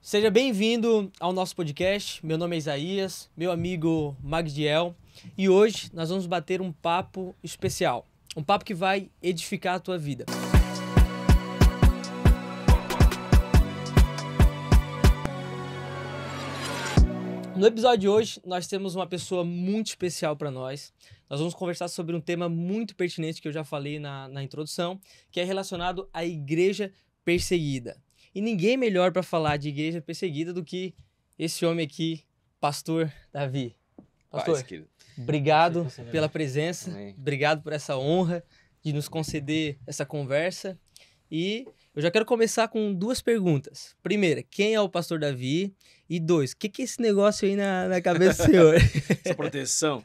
Seja bem-vindo ao nosso podcast. Meu nome é Isaías, meu amigo Magdiel, e hoje nós vamos bater um papo especial, um papo que vai edificar a tua vida. No episódio de hoje, nós temos uma pessoa muito especial para nós. Nós vamos conversar sobre um tema muito pertinente que eu já falei na introdução, que é relacionado à igreja perseguida. E ninguém melhor para falar de igreja perseguida do que esse homem aqui, Pastor Davi. Pastor, obrigado pela presença, obrigado por essa honra de nos conceder essa conversa. E eu já quero começar com duas perguntas. Primeira, quem é o Pastor Davi? E dois, o que é esse negócio aí na cabeça do senhor? Essa proteção.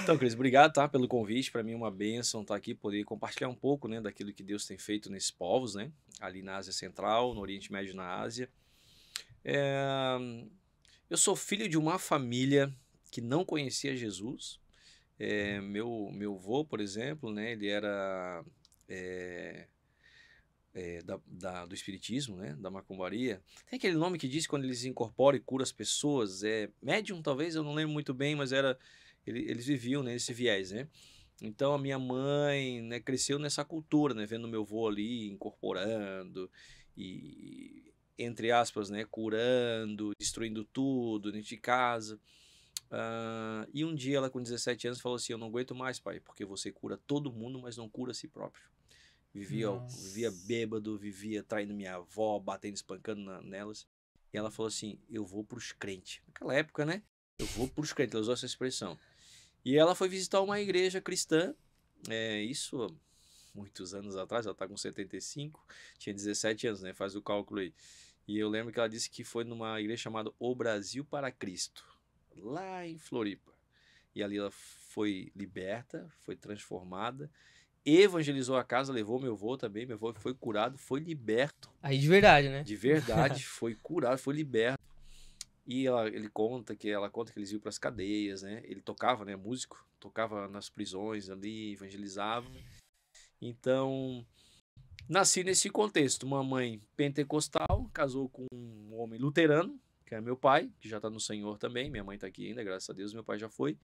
Então, Cris, obrigado, tá, pelo convite. Para mim é uma bênção estar aqui, poder compartilhar um pouco, né, daquilo que Deus tem feito nesses povos, né, ali na Ásia Central, no Oriente Médio, na Ásia. Eu sou filho de uma família que não conhecia Jesus. Meu avô, por exemplo, né, ele era do espiritismo, né, da macumbaria. Tem aquele nome que diz quando eles incorporam e curam as pessoas, médium talvez, eu não lembro muito bem, mas eles viviam nesse viés, né. Então a minha mãe, né, cresceu nessa cultura, né, vendo meu avô ali incorporando e, entre aspas, né, curando, destruindo tudo dentro de casa. E um dia ela, com 17 anos, falou assim: eu não aguento mais, pai, porque você cura todo mundo, mas não cura a si próprio. Vivia bêbado, vivia traindo minha avó, batendo, espancando nelas. E ela falou assim: eu vou pros crentes. Naquela época, né? Eu vou pros crentes. Ela usou essa expressão. E ela foi visitar uma igreja cristã. Isso há muitos anos atrás. Ela tá com 75. Tinha 17 anos, né? Faz o cálculo aí. E eu lembro que ela disse que foi numa igreja chamada O Brasil para Cristo, lá em Floripa. E ali ela foi liberta, foi transformada, evangelizou a casa, levou meu avô também. Meu avô foi curado, foi liberto. Aí de verdade, né? De verdade, foi curado, foi liberto. E ela conta que eles iam para as cadeias, né? Ele tocava, né? Músico, tocava nas prisões ali, evangelizava. Então, nasci nesse contexto. Uma mãe pentecostal, casou com um homem luterano, que é meu pai, que já está no Senhor também. Minha mãe está aqui ainda, graças a Deus, meu pai já foi.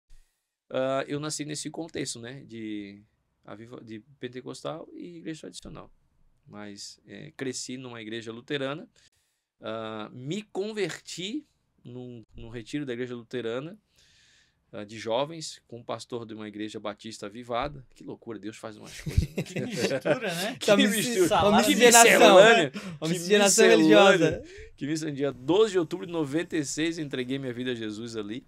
Eu nasci nesse contexto, né? De pentecostal e igreja tradicional. Mas cresci numa igreja luterana, me converti num retiro da igreja luterana de jovens, com um pastor de uma igreja batista avivada. Que loucura, Deus faz umas coisas. Que mistura, né? Que mistura. Uma Que miscigenação. miscelânea. Miscigenação religiosa. Que no dia 12 de outubro de 96, entreguei minha vida a Jesus ali.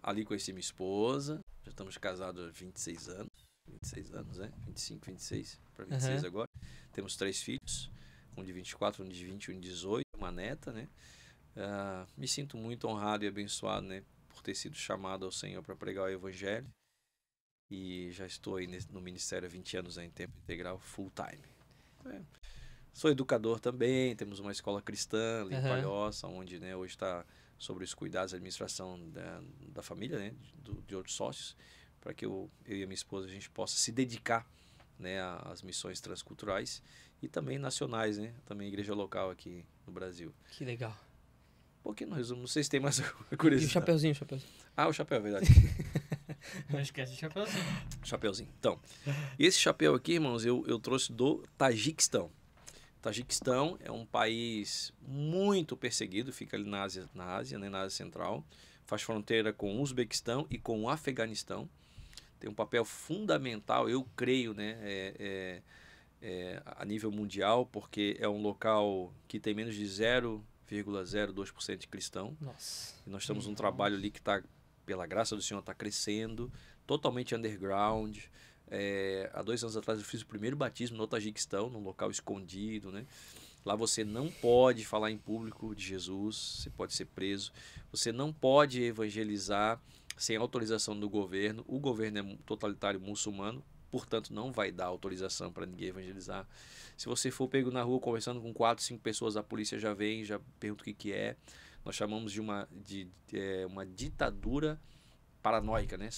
Ali conheci minha esposa. Já estamos casados há 26 anos. 26 anos, né? 25, 26 para 26 agora. Temos 3 filhos. Um de 24, um de 20, um de 18. Uma neta, né? Me sinto muito honrado e abençoado, né? Por ter sido chamado ao Senhor para pregar o Evangelho. E já estou aí no ministério há 20 anos, em tempo integral, full time. Sou educador também. Temos uma escola cristã ali em Palhoça, onde, né, hoje está sobre os cuidados e administração da família, né, de outros sócios, para que eu e a minha esposa a gente possa se dedicar, né, às missões transculturais e também nacionais, né, também igreja local aqui no Brasil. Que legal. Porque no resumo, não sei se tem mais E curiosidade. o chapeuzinho. O chapéu, é verdade. Não esquece o chapeuzinho. Chapeuzinho. Então, esse chapéu aqui, irmãos, eu trouxe do Tajiquistão. Tajiquistão é um país muito perseguido, fica ali na Ásia, né, na Ásia Central. Faz fronteira com o Uzbequistão e com o Afeganistão. Tem um papel fundamental, eu creio, né, a nível mundial, porque é um local que tem menos de 0,02% de cristão. Nossa. E nós temos um trabalho ali que está, pela graça do Senhor, está crescendo, totalmente underground. Há 2 anos atrás eu fiz o primeiro batismo no Tajiquistão, num local escondido, né? Lá você não pode falar em público de Jesus, você pode ser preso. Você não pode evangelizar sem autorização do governo. O governo é totalitário muçulmano, portanto não vai dar autorização para ninguém evangelizar. Se você for pego na rua conversando com 4, 5 pessoas, a polícia já vem, já pergunta o que é. Nós chamamos de uma ditadura paranoica, né?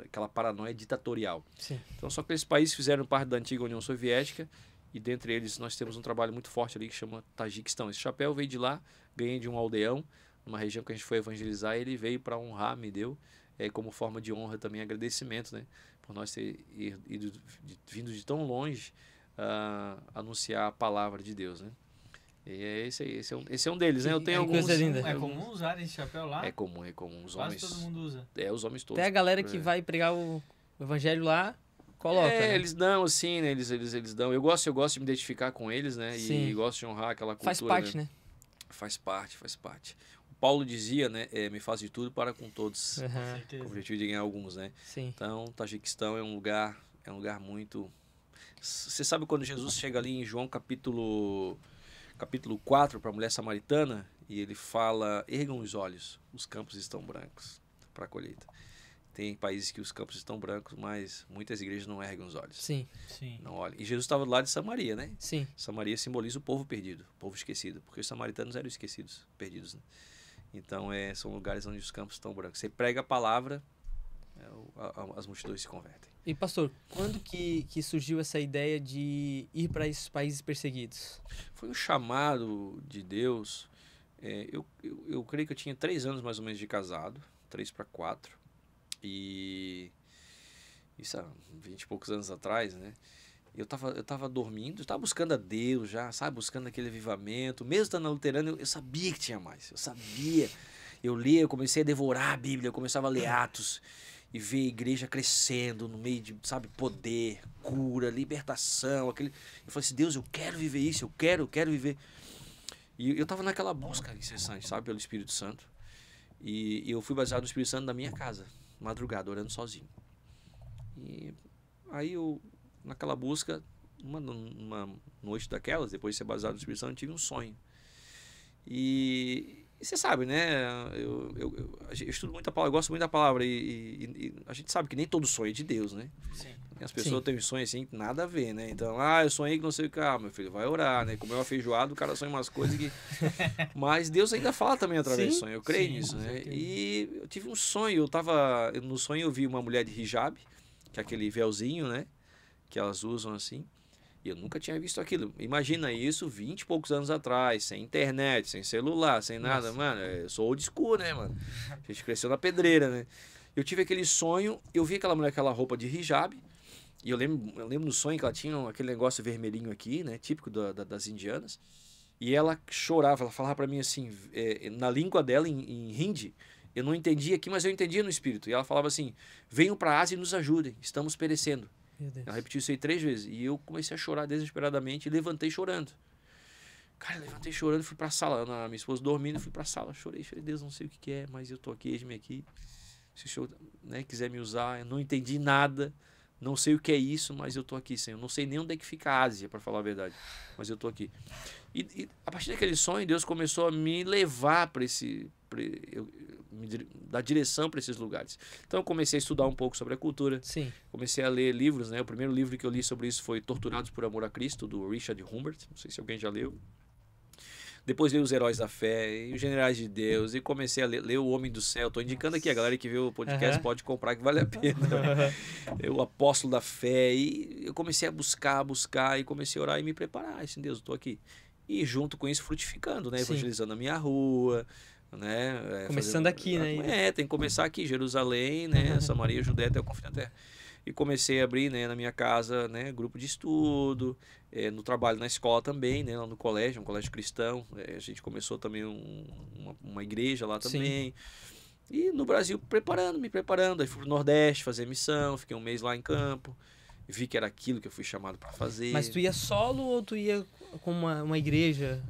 Aquela paranoia ditatorial. Sim. Então, só que esses países fizeram parte da antiga União Soviética E dentre eles nós temos um trabalho muito forte ali que chama Tajiquistão. Esse chapéu veio de lá, ganhei de um aldeão, numa região que a gente foi evangelizar, e ele veio para honrar, me deu, como forma de honra também, agradecimento, né? Por nós ter vindo de tão longe anunciar a palavra de Deus, né? E é esse aí, esse é um deles, né? Eu tenho alguns. É comum usar esse chapéu lá? É comum. Os Quase homens. todo mundo usa. Os homens todos. Até a galera que vai pregar o evangelho lá, coloca, né? Eles dão, assim, né? Eles dão. Eu gosto de me identificar com eles, né? Sim. E gosto de honrar aquela cultura. Faz parte, né? Faz parte. O Paulo dizia, né? Me faz de tudo para com todos. Uhum. Com o objetivo de ganhar alguns, né? Sim. Então, Tajiquistão é um lugar muito... Você sabe quando Jesus chega ali em João capítulo 4 para a mulher samaritana, e ele fala: ergam os olhos, os campos estão brancos para a colheita. Tem países que os campos estão brancos, mas muitas igrejas não erguem os olhos. Sim. Não olham. E Jesus estava do lado de Samaria, né? Sim. Samaria simboliza o povo perdido, o povo esquecido, porque os samaritanos eram esquecidos, perdidos, né? Então, são lugares onde os campos estão brancos. Você prega a palavra, as multidões se convertem. E pastor, quando que surgiu essa ideia de ir para esses países perseguidos? Foi um chamado de Deus. Eu creio que eu tinha 3 anos mais ou menos de casado, 3 para 4. E isso há 20 e poucos anos atrás, né? Eu tava dormindo, eu tava buscando a Deus já, sabe? Buscando aquele avivamento. Mesmo estando na luterana, eu sabia que tinha mais. Eu sabia. Eu lia, eu comecei a devorar a Bíblia, eu começava a ler Atos e ver a igreja crescendo no meio de, sabe, poder, cura, libertação, Eu falei assim: Deus, eu quero viver isso, eu quero viver. E eu tava naquela busca incessante, sabe, pelo Espírito Santo. E eu fui baseado no Espírito Santo na minha casa, madrugada, orando sozinho. E aí naquela busca, uma noite daquelas, depois de ser baseado no Espírito Santo, eu tive um sonho. E você sabe, né? Eu estudo muito a palavra, eu gosto muito da palavra. E a gente sabe que nem todo sonho é de Deus, né? Sim. As pessoas Sim. têm um sonho assim, nada a ver, né? Então, eu sonhei que não sei o que. Meu filho, vai orar, né? Comeu uma feijoada, o cara sonha umas coisas que... Mas Deus ainda fala também através do sonho. Eu creio nisso, né? E eu tive um sonho. No sonho eu vi uma mulher de hijab, que é aquele véuzinho, né? Que elas usam assim. E eu nunca tinha visto aquilo. Imagina isso 20 e poucos anos atrás, sem internet, sem celular, sem nada. Nossa. Mano, eu sou old school, né, mano? A gente cresceu na pedreira, né? Eu tive aquele sonho, eu vi aquela mulher com aquela roupa de hijab, e eu lembro no sonho que ela tinha aquele negócio vermelhinho aqui, né? Típico das indianas. E ela chorava, ela falava pra mim assim, na língua dela, em hindi. Eu não entendia aqui, mas eu entendia no espírito. E ela falava assim: venham pra Ásia e nos ajudem, estamos perecendo. Meu Deus. Ela repetiu isso aí 3 vezes. E eu comecei a chorar desesperadamente e levantei chorando. Cara, levantei chorando, fui pra sala. Minha esposa dormindo, fui pra sala. Chorei, Deus, não sei o que é, mas eu tô aqui, eis-me aqui. Se o Senhor, né, quiser me usar, eu não entendi nada. Não sei o que é isso, mas eu tô aqui, Senhor. Não sei nem onde é que fica a Ásia, para falar a verdade. Mas eu tô aqui. E a partir daquele sonho, Deus começou a me levar para dar direção para esses lugares. Então eu comecei a estudar um pouco sobre a cultura. Sim. Comecei a ler livros, né? O primeiro livro que eu li sobre isso foi Torturados por Amor a Cristo, do Richard Humbert. Não sei se alguém já leu. Depois li Os Heróis da Fé e Os Generais de Deus. E comecei a ler O Homem do Céu. Estou indicando aqui, a galera que vê o podcast pode comprar, que vale a pena. O Apóstolo da Fé. E eu comecei a buscar e comecei a orar e me preparar. Assim, Deus, eu estou aqui. E junto com isso, frutificando, né? Sim. Evangelizando a minha rua, né? Começando aqui, né? Tem que começar aqui, Jerusalém, né? Samaria, Judéia até o confim da terra. E comecei a abrir, né, na minha casa, né, grupo de estudo, no trabalho, na escola também, né, lá no colégio, um colégio cristão. A gente começou também uma igreja lá também. Sim. E no Brasil, me preparando. Aí fui pro Nordeste fazer missão, fiquei um mês lá em campo. Vi que era aquilo que eu fui chamado para fazer. Mas tu ia solo ou tu ia com uma igreja?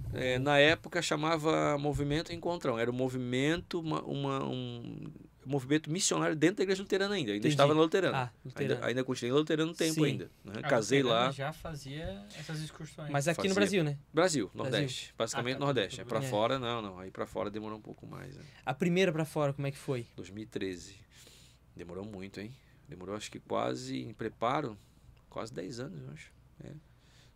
Na época chamava Movimento Encontrão. Era um movimento, um movimento missionário dentro da igreja luterana ainda. Ainda estava na luterana. Ainda continuei luterano um tempo ainda. Né? Casei lá. Já fazia essas excursões. Mas aqui no Brasil, né? Brasil, Nordeste. Basicamente tá, Nordeste. Para fora, não. Aí para fora demorou um pouco mais. Né? A primeira para fora, como é que foi? 2013. Demorou muito, hein? Demorou, acho que quase, em preparo, quase 10 anos, eu acho.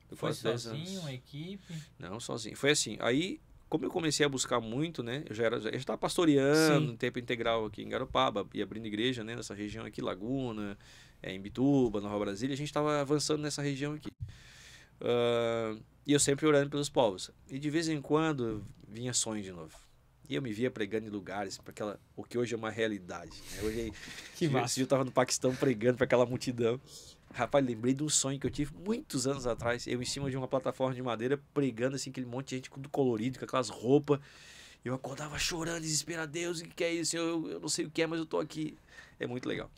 Foi quase sozinho, 10 anos. uma equipe? Não, sozinho. Foi assim, aí, como eu comecei a buscar muito, né? Eu já estava pastoreando em tempo integral aqui em Garopaba, e abrindo igreja, né? Nessa região aqui, Laguna, em Bituba, Nova Brasília, a gente estava avançando nessa região aqui. E eu sempre orando pelos povos. E de vez em quando vinha sonho de novo. E eu me via pregando em lugares, para o que hoje é uma realidade. Né? Hoje, Que massa. esse dia eu estava no Paquistão pregando para aquela multidão. Rapaz, lembrei de um sonho que eu tive muitos anos atrás. Eu em cima de uma plataforma de madeira, pregando assim, aquele monte de gente tudo colorido, com aquelas roupas. Eu acordava chorando, desesperado. Deus, o que é isso? Eu não sei o que é, mas eu tô aqui. É muito legal.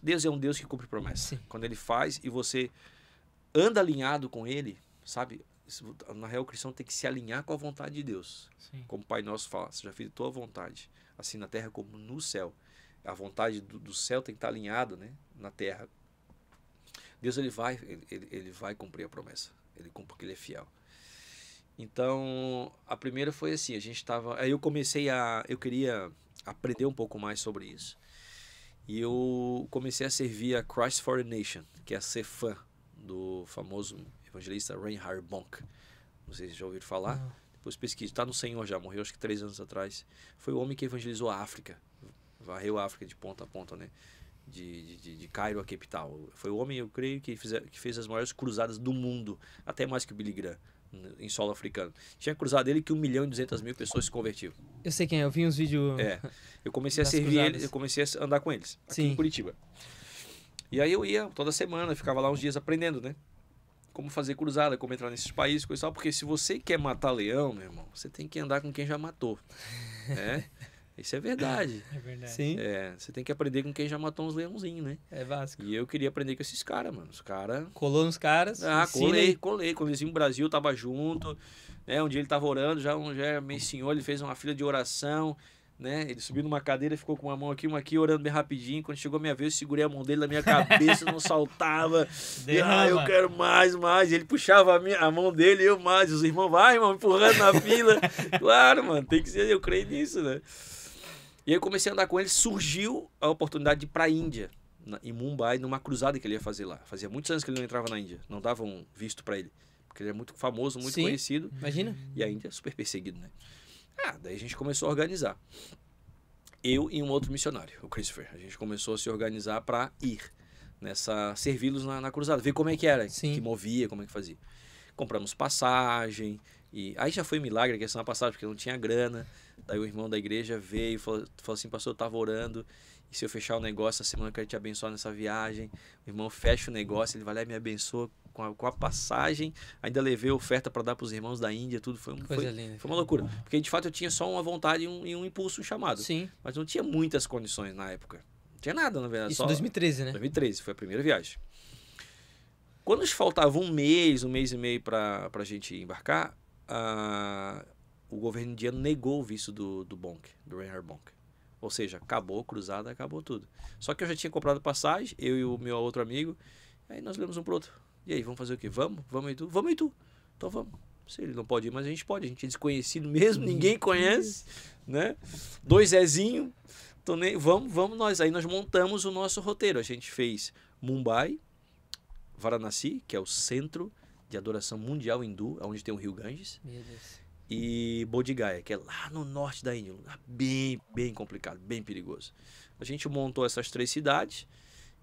Deus é um Deus que cumpre promessa. Sim. Quando ele faz e você anda alinhado com ele, sabe? Na real, o cristão tem que se alinhar com a vontade de Deus. Sim. Como o Pai Nosso fala, seja feita a tua vontade, assim na terra como no céu. A vontade do céu tem que estar alinhada, né, na terra. Deus ele vai cumprir a promessa. Ele cumpre porque ele é fiel. Então, a primeira foi assim, aí eu queria aprender um pouco mais sobre isso. E eu comecei a servir a Christ for the Nation, que é a CFAN, do famoso evangelista Reinhard Bonk. Não sei se já ouviram falar. Não. Depois pesquise. Está no Senhor já, morreu acho que 3 anos atrás. Foi o homem que evangelizou a África. Varreu a África de ponta a ponta, né? De Cairo a Cape Town. Foi o homem, eu creio, que fez as maiores cruzadas do mundo. Até mais que o Billy Graham, em solo africano. Tinha cruzado ele que 1.200.000 pessoas se convertiam. Eu sei quem é, eu vi uns vídeos... Eu comecei a Das servir cruzadas. eles, eu comecei a andar com eles, aqui Sim. em Curitiba. E aí eu ia toda semana, ficava lá uns dias aprendendo, né? Como fazer cruzada, como entrar nesses países, coisa e tal. Porque se você quer matar leão, meu irmão, você tem que andar com quem já matou. Né? Isso é verdade. É verdade. Sim, Você tem que aprender com quem já matou uns leãozinhos, né? é básico. E eu queria aprender com esses caras, mano. Os caras... Colou nos caras, ensina aí. colei. Quando eles iam no Brasil, eu tava junto. Né? Um dia ele tava orando, já era meio senhor, ele fez uma fila de oração. Né? Ele subiu numa cadeira, ficou com uma mão aqui, uma aqui, orando bem rapidinho. Quando chegou a minha vez, eu segurei a mão dele na minha cabeça, não saltava. Derrama. Eu quero mais. Ele puxava a mão dele, eu mais. Os irmãos, vai, irmão, empurrando na fila. Claro, mano, tem que ser, eu creio nisso, né? E aí eu comecei a andar com ele, surgiu a oportunidade de ir pra Índia, em Mumbai, numa cruzada que ele ia fazer lá. Fazia muitos anos que ele não entrava na Índia, não davam visto pra ele. Porque ele é muito famoso, muito Sim. conhecido. Imagina. E a Índia é super perseguido, né? Daí a gente começou a organizar. Eu e um outro missionário, o Christopher. A gente começou a se organizar para ir servi-los na cruzada, ver como é que era, Sim. que movia, como é que fazia. Compramos passagem, e aí já foi milagre a questão da passagem, porque não tinha grana. Daí o irmão da igreja veio e falou assim, pastor, eu tava orando, e se eu fechar o negócio, essa semana eu quero te abençoar nessa viagem. O irmão fecha o negócio, ele vai lá e me abençoa com a passagem, ainda levei oferta para dar para os irmãos da Índia, tudo Coisa linda. foi uma loucura. Porque de fato eu tinha só uma vontade e um impulso, um chamado. Sim. Mas não tinha muitas condições na época. Não tinha nada, na verdade. Isso em 2013, né? 2013, foi a primeira viagem. Quando nos faltava um mês e meio para a gente embarcar, o governo indiano negou o visto do Bonk, do Reinhard Bonk. Ou seja, acabou a cruzada, acabou tudo. Só que eu já tinha comprado passagem, eu e o meu outro amigo, aí nós olhamos um pro outro. E aí, vamos fazer o quê? Vamos e tu? Vamos e tu. Então vamos. Se ele não pode ir, mas a gente pode. A gente é desconhecido mesmo, ninguém conhece, né? 2 Zezinho. Então, vamos nós. Aí nós montamos o nosso roteiro. A gente fez Mumbai, Varanasi, que é o centro de adoração mundial hindu, onde tem o rio Ganges. Meu Deus. E Bodh Gaya, que é lá no norte da Índia, um lugar bem, bem complicado, bem perigoso. A gente montou essas 3 cidades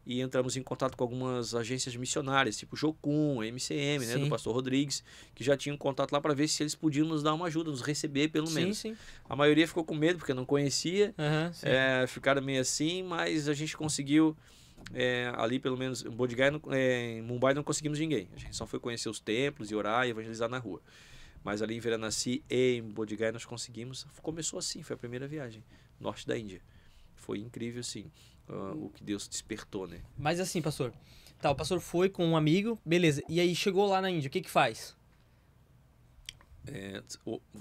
e entramos em contato com algumas agências missionárias, tipo Jocum, MCM, né, do pastor Rodrigues, que já tinham contato lá para ver se eles podiam nos dar uma ajuda, nos receber pelo menos. Sim. A maioria ficou com medo porque não conhecia, Sim. ficaram meio assim, mas a gente conseguiu, ali pelo menos em Bodh Gaya, em Mumbai não conseguimos ninguém. A gente só foi conhecer os templos e orar e evangelizar na rua. Mas ali em Varanasi e em Bodh Gaya nós conseguimos. Começou assim, foi a primeira viagem, norte da Índia. Foi incrível, assim, o que Deus despertou, né? Mas assim, pastor. Tá, o pastor foi com um amigo, beleza. E aí chegou lá na Índia, o que faz?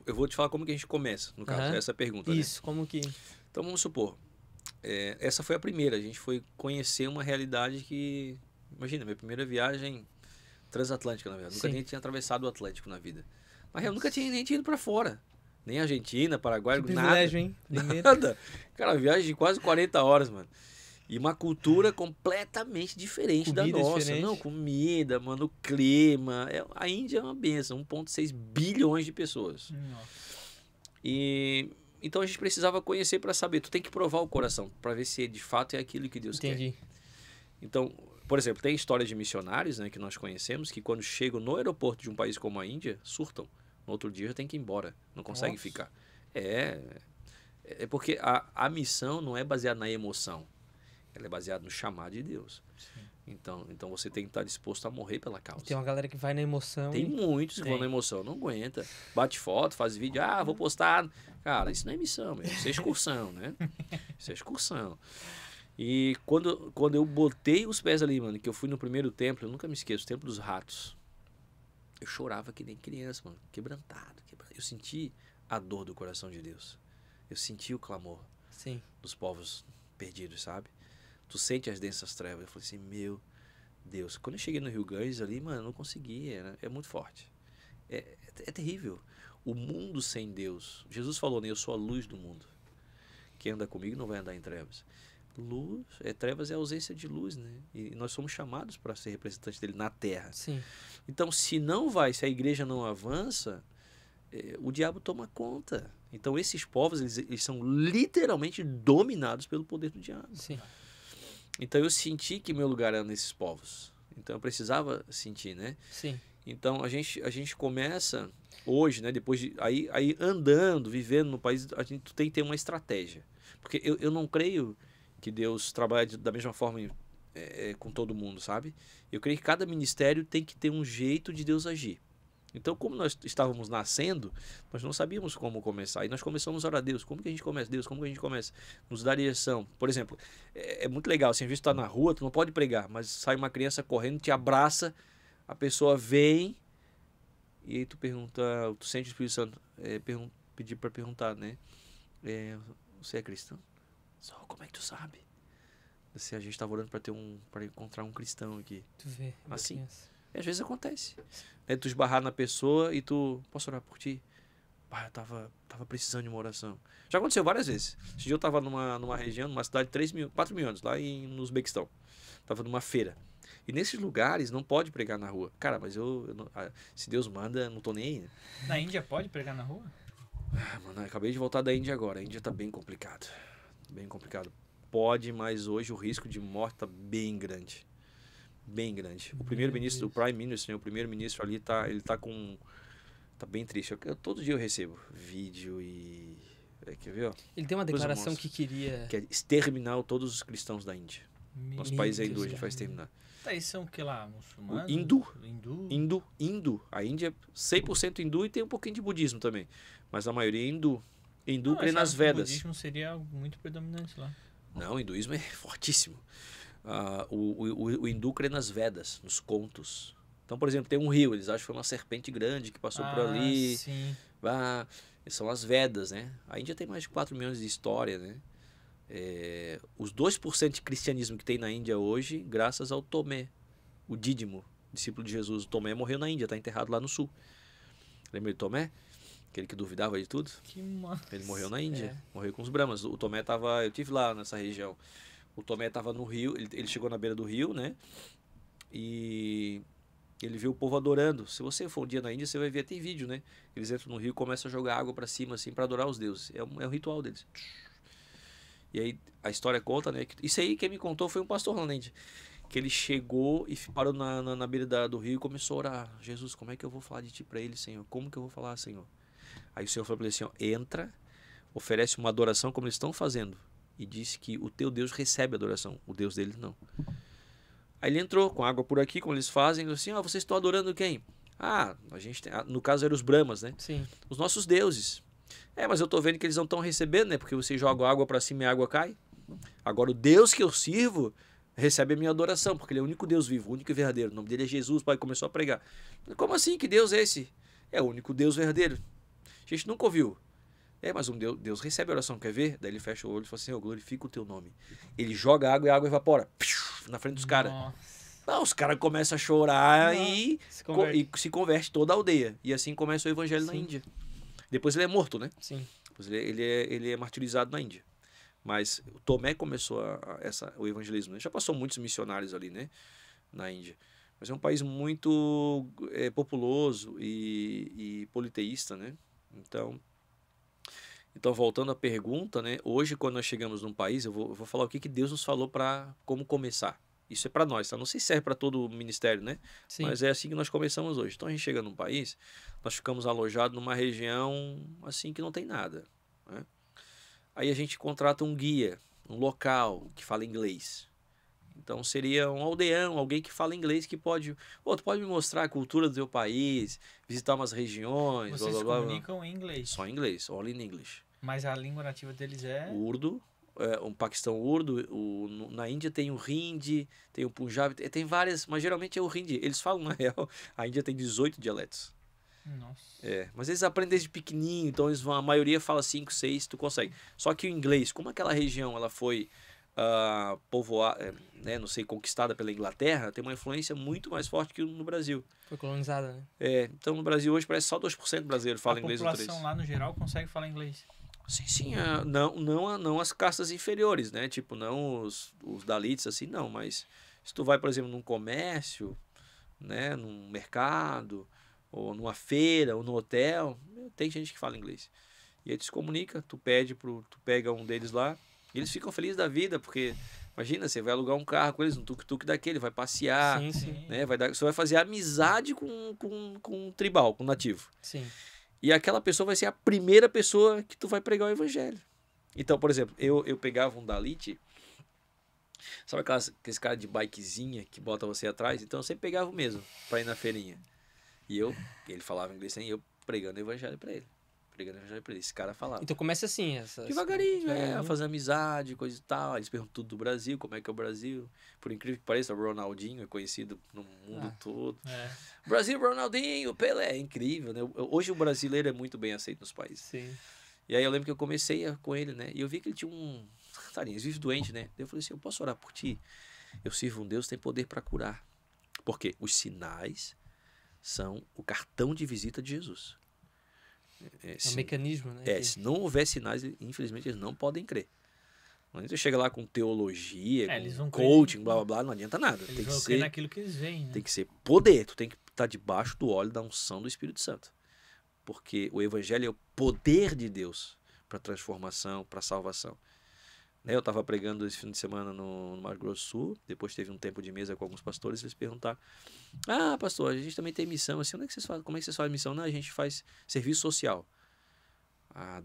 Eu vou te falar como que a gente começa, no caso, essa pergunta. Isso, né? Como que... Então vamos supor, essa foi a primeira. A gente foi conhecer uma realidade que... Imagina, minha primeira viagem transatlântica, na verdade. Nunca nem tinha atravessado o Atlântico na vida. Mas eu nunca tinha nem ido pra fora. Nem Argentina, Paraguai, Que nada. privilégio, hein? Primeiro. Nada. Cara, uma viagem de quase 40 horas, mano. E uma cultura completamente diferente da Comida nossa. diferente. Não, comida, mano, clima. A Índia é uma benção, 1,6 bilhões de pessoas. E então a gente precisava conhecer para saber. Tu tem que provar o coração para ver se de fato é aquilo que Deus quer. Entendi. Então, por exemplo, tem histórias de missionários, né, que nós conhecemos, que quando chegam no aeroporto de um país como a Índia, surtam. No outro dia já tem que ir embora, não consegue Nossa. ficar. É porque a missão não é baseada na emoção, ela é baseada no chamado de Deus. Sim. Então você tem que estar disposto a morrer pela causa. Tem uma galera que vai na emoção. Tem muitos que vão na emoção, não aguenta. Bate foto, faz vídeo, vou postar. Cara, isso não é missão, mesmo. Isso é excursão, né? Isso é excursão. E quando eu botei os pés ali, mano, que eu fui no primeiro templo, eu nunca me esqueço, o Templo dos Ratos. Eu chorava que nem criança, mano, quebrantado. Eu senti a dor do coração de Deus. Eu senti o clamor Sim. dos povos perdidos, sabe? Tu sente as densas trevas. Eu falei assim, meu Deus. Quando eu cheguei no Rio Ganges ali, mano, eu não conseguia, né? É muito forte. É terrível. O mundo sem Deus. Jesus falou, né? Eu sou a luz do mundo. Quem anda comigo não vai andar em trevas. Luz, trevas é a ausência de luz, né? E nós somos chamados para ser representantes dele na terra. Sim. Então, se a igreja não avança, o diabo toma conta. Então, esses povos, eles são literalmente dominados pelo poder do diabo. Sim. Então, eu senti que meu lugar era nesses povos. Então, eu precisava sentir, né? Sim. Então, a gente começa hoje, né? Depois de... Aí andando, vivendo no país, a gente tem que ter uma estratégia. Porque eu não creio que Deus trabalha da mesma forma com todo mundo, sabe? Eu creio que cada ministério tem que ter um jeito de Deus agir. Então, como nós estávamos nascendo, nós não sabíamos como começar. E nós começamos a orar a Deus. Como que a gente começa? Deus, como que a gente começa? Nos dar direção. Por exemplo, é muito legal. Assim, às vezes tu tá na rua, tu não pode pregar, mas sai uma criança correndo, te abraça, a pessoa vem e aí tu pergunta, tu sente o Espírito Santo pedir para perguntar, né? Você é cristão? Só, como é que tu sabe? Assim, a gente estava orando para encontrar um cristão aqui. Tu vê. Assim. E às vezes acontece. Tu esbarrar na pessoa e tu, posso orar por ti? Eu tava precisando de uma oração. Já aconteceu várias vezes. Esse dia eu tava numa região, numa cidade de 4 mil anos, lá no Uzbequistão. Tava numa feira. E nesses lugares não pode pregar na rua. Cara, mas se Deus manda, não tô nem aí. Né? Na Índia pode pregar na rua? Mano, eu acabei de voltar da Índia agora. A Índia tá bem complicado. Bem complicado. Pode, mas hoje o risco de morte tá bem grande. Bem grande. O primeiro-ministro, o Prime Minister, o primeiro-ministro ali, ele tá bem triste. Todo dia eu recebo vídeo e... quer ver, ó? Ele tem uma declaração que queria... Que é exterminar todos os cristãos da Índia. Nosso país é hindu, a gente vai exterminar. Tá, eles são o que lá? Muçulmanos? Hindu. A Índia é 100% hindu e tem um pouquinho de budismo também. Mas a maioria é hindu. Hindu crê nas Vedas. O budismo seria muito predominante lá. Não, o hinduísmo é fortíssimo. O hindu crê nas Vedas, nos contos. Então, por exemplo, tem um rio, eles acham que foi uma serpente grande que passou por ali. Sim. São as Vedas, né? A Índia tem mais de 4 mil anos de história, né? Os 2% de cristianismo que tem na Índia hoje, graças ao Tomé, o Dídimo, discípulo de Jesus. O Tomé morreu na Índia, está enterrado lá no sul. Lembra de Tomé? Aquele que duvidava de tudo? Ele morreu na Índia, morreu com os Brahmas. O Tomé eu tive lá nessa região. O Tomé estava no rio, ele chegou na beira do rio, né? E ele viu o povo adorando. Se você for um dia na Índia, você vai ver, tem vídeo, né? Eles entram no rio e começam a jogar água para cima, assim, para adorar os deuses. É um ritual deles. E aí a história conta, né? Isso aí quem me contou foi um pastor lá na Índia. Que ele chegou e parou na beira do rio e começou a orar. Jesus, como é que eu vou falar de ti para ele, Senhor? Como que eu vou falar, Senhor? Aí o Senhor falou para ele assim, ó, entra, oferece uma adoração como eles estão fazendo. E disse que o teu Deus recebe a adoração, o Deus deles não. Aí ele entrou com água por aqui, como eles fazem, assim, vocês estão adorando quem? A gente tem, no caso eram os Brahmas, né? Sim. Os nossos deuses. Mas eu tô vendo que eles não estão recebendo, né? Porque você joga água para cima e a água cai. Agora o Deus que eu sirvo recebe a minha adoração, porque ele é o único Deus vivo, o único e verdadeiro. O nome dele é Jesus, o pai começou a pregar. Como assim? Que Deus é esse? É o único Deus verdadeiro. A gente nunca ouviu. Mas Deus recebe a oração, quer ver? Daí ele fecha o olho e fala assim, glorifica o teu nome. Ele joga água e a água evapora. Na frente dos caras. Os caras começam a chorar e se converte toda a aldeia. E assim começa o evangelho na Índia. Depois ele é morto, né? Sim. Depois ele é martirizado na Índia. Mas o Tomé começou o evangelismo. Né? Já passou muitos missionários ali, né? Na Índia. Mas é um país muito populoso e politeísta, né? Então, voltando à pergunta, né? Hoje, quando nós chegamos num país, eu vou falar o que Deus nos falou para como começar. isso é para nós, tá? Não sei se serve para todo o ministério, né? Sim. Mas é assim que nós começamos hoje. Então a gente chega num país, nós ficamos alojados numa região assim que não tem nada, né? Aí a gente contrata um guia, um local que fala inglês. Então seria um aldeão, alguém que fala inglês que pode... Pô, tu pode me mostrar a cultura do teu país, visitar umas regiões, blá, Vocês blá, se blá, blá. comunicam em inglês. Só em inglês, all in English. Mas a língua nativa deles é... Urdu, um Paquistão Urdu, na Índia tem o Hindi, tem o Punjabi, tem várias, mas geralmente é o Hindi. Eles falam, na real, a Índia tem 18 dialetos. Nossa. Mas eles aprendem desde pequenininho, então a maioria fala 5, 6, tu consegue. Só que o inglês, como aquela região ela foi povoada, né, não sei, conquistada pela Inglaterra, tem uma influência muito mais forte que no Brasil. Foi colonizada, né? Então no Brasil hoje parece só 2% brasileiro fala inglês ou 3%. A população lá no geral consegue falar inglês. Sim, não as castas inferiores, né? Tipo, não os Dalits, assim, não. Mas se tu vai, por exemplo, num comércio, né? Num mercado, ou numa feira, ou no hotel, tem gente que fala inglês. E aí tu se comunica, tu pega um deles lá, e eles ficam felizes da vida, porque, imagina, você vai alugar um carro com eles, um tuk-tuk daquele, vai passear, Sim. né? Você vai fazer amizade com um tribal, com um nativo. Sim. E aquela pessoa vai ser a primeira pessoa que tu vai pregar o evangelho. Então, por exemplo, eu pegava um Dalit, sabe aqueles caras de bikezinha que bota você atrás? Então eu sempre pegava o mesmo pra ir na feirinha. E ele falava inglês sem eu pregando o evangelho pra ele. Esse cara falava. Então começa assim, Devagarinho, fazer amizade, coisa e tal. Eles perguntam tudo do Brasil, como é que é o Brasil. Por incrível que pareça, o Ronaldinho é conhecido no mundo todo. Brasil, Ronaldinho, Pelé, é incrível, né? Hoje o brasileiro é muito bem aceito nos países. Sim. E aí eu lembro que eu comecei com ele, né? E eu vi que ele tinha Tadinho, ele vive doente, né? Eu falei assim, eu posso orar por ti? Eu sirvo um Deus que tem poder para curar. Porque os sinais são o cartão de visita de Jesus. É um mecanismo, né? Se não houver sinais, infelizmente eles não podem crer. Não adianta chegar lá com teologia, com coaching, blá blá blá, não adianta nada. Eles vão crer naquilo que eles veem, né? Tem que ser poder, tu tem que estar debaixo do óleo da unção do Espírito Santo. Porque o evangelho é o poder de Deus para transformação, para salvação. Eu estava pregando esse fim de semana no Mato Grosso do Sul, depois teve um tempo de mesa com alguns pastores, eles perguntaram: pastor, a gente também tem missão, assim, como é que vocês fazem missão? Não, a gente faz serviço social.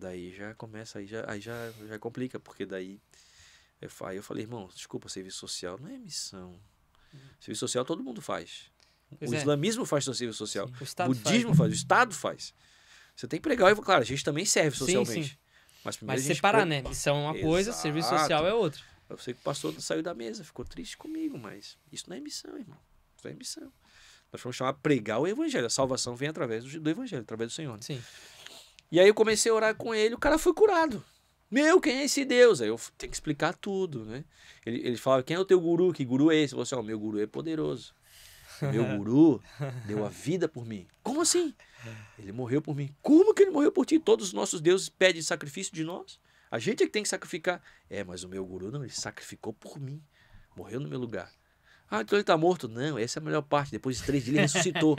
Daí já começa, aí já complica, porque daí aí eu falei, irmão, desculpa, serviço social não é missão. Serviço social todo mundo faz. O islamismo faz serviço social, o budismo faz, o Estado faz. Você tem que pregar, claro, a gente também serve socialmente. Sim. Mas separar, né? Missão é uma coisa, serviço social é outra. Eu sei que o pastor saiu da mesa, ficou triste comigo, mas isso não é missão, irmão. Isso não é missão. Nós vamos chamar pregar o evangelho. A salvação vem através do evangelho, através do Senhor. Sim. E aí eu comecei a orar com ele, o cara foi curado. Quem é esse Deus? Aí eu tenho que explicar tudo, né? Ele falava, quem é o teu guru? Que guru é esse? Eu falei, meu guru é poderoso. Meu guru deu a vida por mim. Como assim? Ele morreu por mim. Como que ele morreu por ti? Todos os nossos deuses pedem sacrifício de nós. A gente é que tem que sacrificar. Mas o meu guru não, ele sacrificou por mim. Morreu no meu lugar. Então ele está morto. Não, essa é a melhor parte. Depois de 3 dias ele ressuscitou.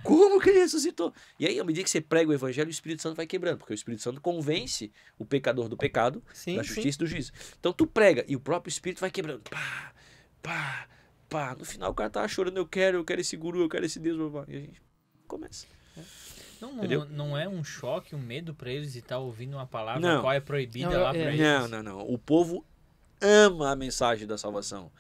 Como que ele ressuscitou? E aí, à medida que você prega o evangelho, o Espírito Santo vai quebrando. Porque o Espírito Santo convence o pecador do pecado, da justiça e do juízo. Então tu prega e o próprio Espírito vai quebrando. Pá. No final o cara tava chorando, eu quero esse guru, eu quero esse Deus. E a gente começa. Não é um choque, um medo pra eles de estar ouvindo uma palavra qual é proibida lá pra eles? Não. O povo ama a mensagem da salvação.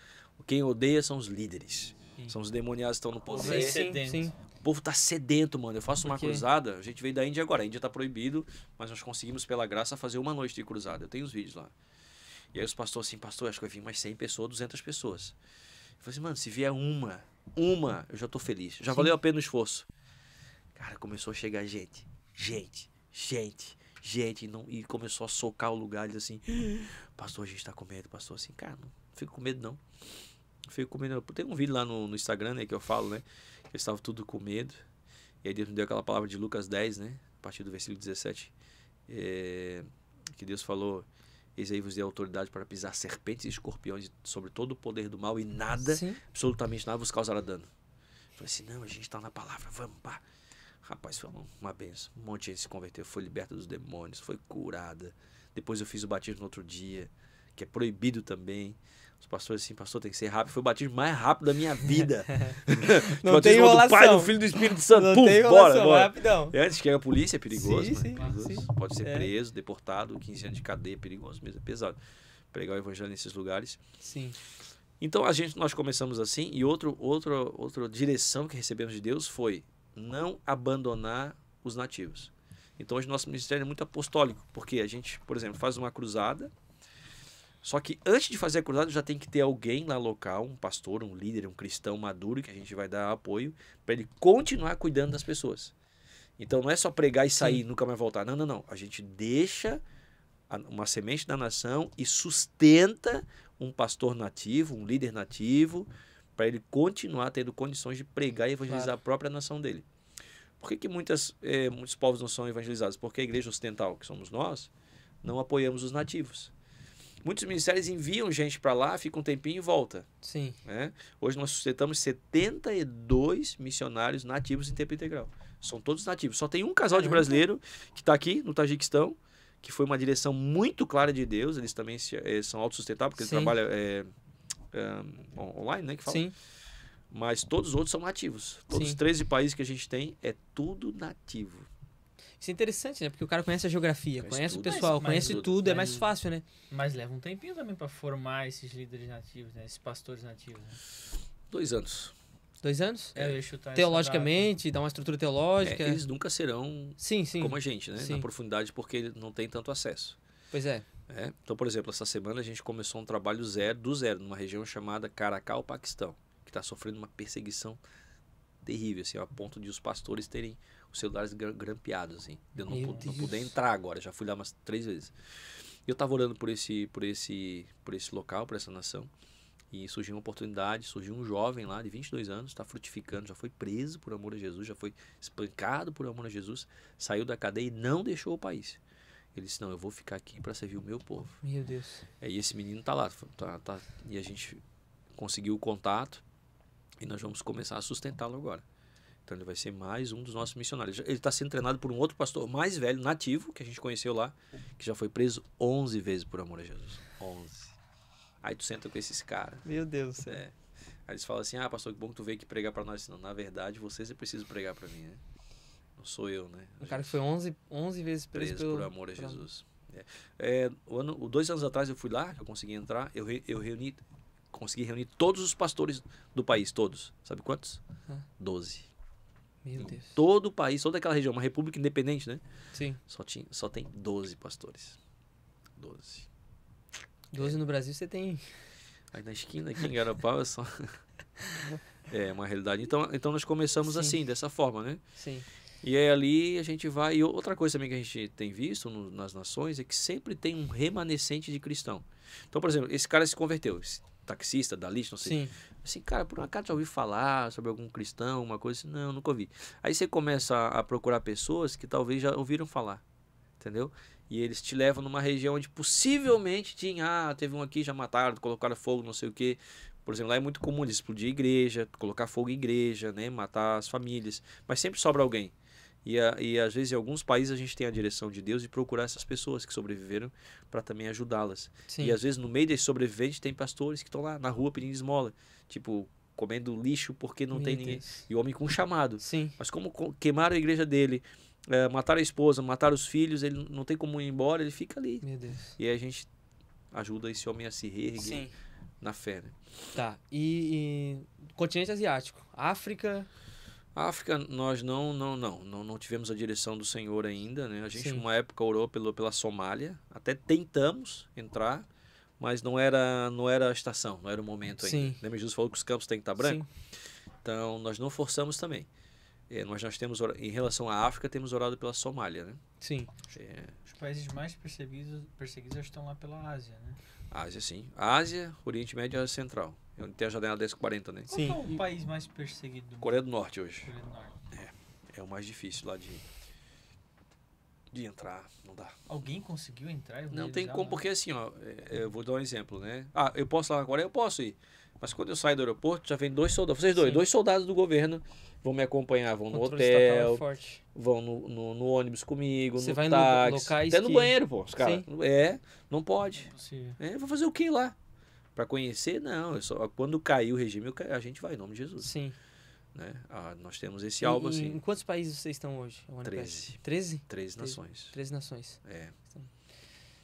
Quem odeia são os líderes. Sim. São os demoniados que estão no poder. Sim. O povo tá sedento, mano. Eu faço uma cruzada, a gente veio da Índia agora. A Índia tá proibido, mas nós conseguimos, pela graça, fazer uma noite de cruzada. Eu tenho os vídeos lá. E aí os pastores assim, pastor, acho que vai vir mais 100 pessoas, 200 pessoas. Eu falei assim, mano, se vier uma, eu já tô feliz. Já valeu a pena o esforço. Cara, começou a chegar gente. E começou a socar o lugar. Eles assim, pastor, a gente tá com medo. Pastor, assim, cara, não fico com medo, não. Tem um vídeo lá no Instagram, né, que eu falo, né, que eles estavam tudo com medo. E aí Deus me deu aquela palavra de Lucas 10, né, a partir do versículo 17, que Deus falou: eis aí vos dei autoridade para pisar serpentes e escorpiões sobre todo o poder do mal, e nada, absolutamente nada, vos causará dano. Eu falei assim, não, a gente tá na palavra, vamos, pá. Rapaz, foi uma benção. Um monte de gente se converteu, foi liberta dos demônios, foi curada. Depois eu fiz o batismo no outro dia. que é proibido também. Os pastores assim, pastor, tem que ser rápido. Foi o batismo mais rápido da minha vida. Não tem enrolação. Do Pai, do Filho e do Espírito Santo. Não Puf, tem enrolação, bora. rapidão. Antes que a polícia é perigoso, Sim, sim, perigoso. sim. Pode ser preso, deportado, 15 anos de cadeia, perigoso mesmo, é pesado. Pregar o evangelho nesses lugares. Sim. Então nós começamos assim, e outra direção que recebemos de Deus foi não abandonar os nativos. Então hoje nosso ministério é muito apostólico, porque a gente, por exemplo, faz uma cruzada, só que antes de fazer a cruzada já tem que ter alguém lá local, um pastor, um líder, um cristão maduro, que a gente vai dar apoio para ele continuar cuidando das pessoas. Então não é só pregar e sair e nunca mais voltar. Não, não, não. A gente deixa uma semente da nação e sustenta um pastor nativo, um líder nativo, para ele continuar tendo condições de pregar e evangelizar a própria nação dele. Por que muitos povos não são evangelizados? Porque a igreja ocidental, que somos nós, não apoiamos os nativos. Muitos ministérios enviam gente para lá, fica um tempinho e volta. Sim. Né? Hoje nós sustentamos 72 missionários nativos em tempo integral. São todos nativos. Só tem um casal de brasileiro que está aqui no Tajiquistão, que foi uma direção muito clara de Deus. Eles também são autossustentáveis, porque eles trabalham online, né? Que fala. Sim. Mas todos os outros são nativos. Todos os 13 países que a gente tem é tudo nativo. Isso é interessante, né? Porque o cara conhece a geografia, conhece o pessoal, conhece tudo, é mais fácil, né? Mas leva um tempinho também para formar esses líderes nativos, né? Esses pastores nativos. Né? 2 anos. 2 anos? Eu ia chutar teologicamente, dá uma estrutura teológica. Eles nunca serão como a gente, né? Sim. Na profundidade, porque ele não tem tanto acesso. Pois é. Então, por exemplo, essa semana a gente começou um trabalho do zero, numa região chamada Caracal, Paquistão, que está sofrendo uma perseguição terrível, assim, a ponto de os pastores terem os celulares grampeados, assim. Eu não pude entrar agora, já fui lá umas 3 vezes. Eu estava orando por esse local, por essa nação, e surgiu uma oportunidade, surgiu um jovem lá de 22 anos, está frutificando, já foi preso por amor a Jesus, já foi espancado por amor a Jesus, saiu da cadeia e não deixou o país. Ele disse, não, eu vou ficar aqui para servir o meu povo. Meu Deus. E esse menino tá lá, e a gente conseguiu o contato e nós vamos começar a sustentá-lo agora. Então ele vai ser mais um dos nossos missionários. Ele está sendo treinado por um outro pastor mais velho, nativo, que a gente conheceu lá, que já foi preso 11 vezes por amor a Jesus. 11. Aí tu senta com esses caras. Meu Deus do céu. Aí eles falam assim, pastor, que bom que tu veio aqui pregar para nós. Não, na verdade, vocês é preciso pregar para mim, né? Não sou eu, né? O cara que foi 11 vezes preso por amor a Jesus. 2 anos atrás eu fui lá, eu consegui entrar, consegui reunir todos os pastores do país, todos. Sabe quantos? 12. Meu Deus. Todo o país, toda aquela região, uma república independente, né? Sim. Só tem 12 pastores. 12 no Brasil você tem. Aí na esquina aqui em Garapau é só... É uma realidade. Então nós começamos assim, dessa forma, né? Sim. E aí ali a gente vai... E outra coisa também que a gente tem visto nas nações é que sempre tem um remanescente de cristão. Então, por exemplo, esse cara se converteu, esse taxista, dalista, não sei. Sim. Assim, cara, por um acaso já ouvi falar sobre algum cristão, uma coisa assim? Não, nunca ouvi. Aí você começa a procurar pessoas que talvez já ouviram falar, entendeu? E eles te levam numa região onde possivelmente teve um aqui, já mataram, colocaram fogo, não sei o quê. Por exemplo, lá é muito comum eles explodir igreja, colocar fogo em igreja, né? Matar as famílias. Mas sempre sobra alguém. E às vezes em alguns países a gente tem a direção de Deus de procurar essas pessoas que sobreviveram para também ajudá-las. Sim. E às vezes no meio desses sobreviventes tem pastores que estão lá na rua pedindo esmola. Tipo, comendo lixo porque não tem ninguém. E o homem com um chamado. Sim. Mas como queimaram a igreja dele, mataram a esposa, mataram os filhos, ele não tem como ir embora, ele fica ali. Meu Deus. E aí a gente ajuda esse homem a se reerguer na fé, né? Tá. E continente asiático? África... África, nós não tivemos a direção do Senhor ainda, né? A gente, Sim. uma época, orou pela Somália, até tentamos entrar, mas não era a estação, não era o momento ainda. Sim. Lembra, Jesus falou que os campos têm que estar brancos? Sim. Então, nós não forçamos também. Nós temos, em relação à África, temos orado pela Somália, né? Sim. Os países mais perseguidos estão lá pela Ásia, né? Ásia, sim. Ásia, Oriente Médio e Ásia Central. Onde tem a janela 1040, né? Qual é o país mais perseguido do mundo? Coreia do Norte hoje. Coreia do Norte. É o mais difícil lá de entrar, não dá. Alguém conseguiu entrar? Não tem como, porque assim, ó, eu vou dar um exemplo, né? Eu posso ir lá na Coreia? Eu posso ir. Mas quando eu saio do aeroporto, já vem 2 soldados. Vocês Sim. 2 soldados do governo vão me acompanhar, vão no Controle estatal é hotel, forte. vão no ônibus comigo, Você no vai em táxi, locais até no que- banheiro, pô. Os caras, Sim. não pode. Impossível. Vou fazer o que lá? Pra conhecer? Não. Quando cair o regime, a gente vai, em nome de Jesus. Sim. Né? Nós temos esse alvo, assim, Em quantos países vocês estão hoje? A ONPS? 13. 13? 13 nações. 13 nações. É.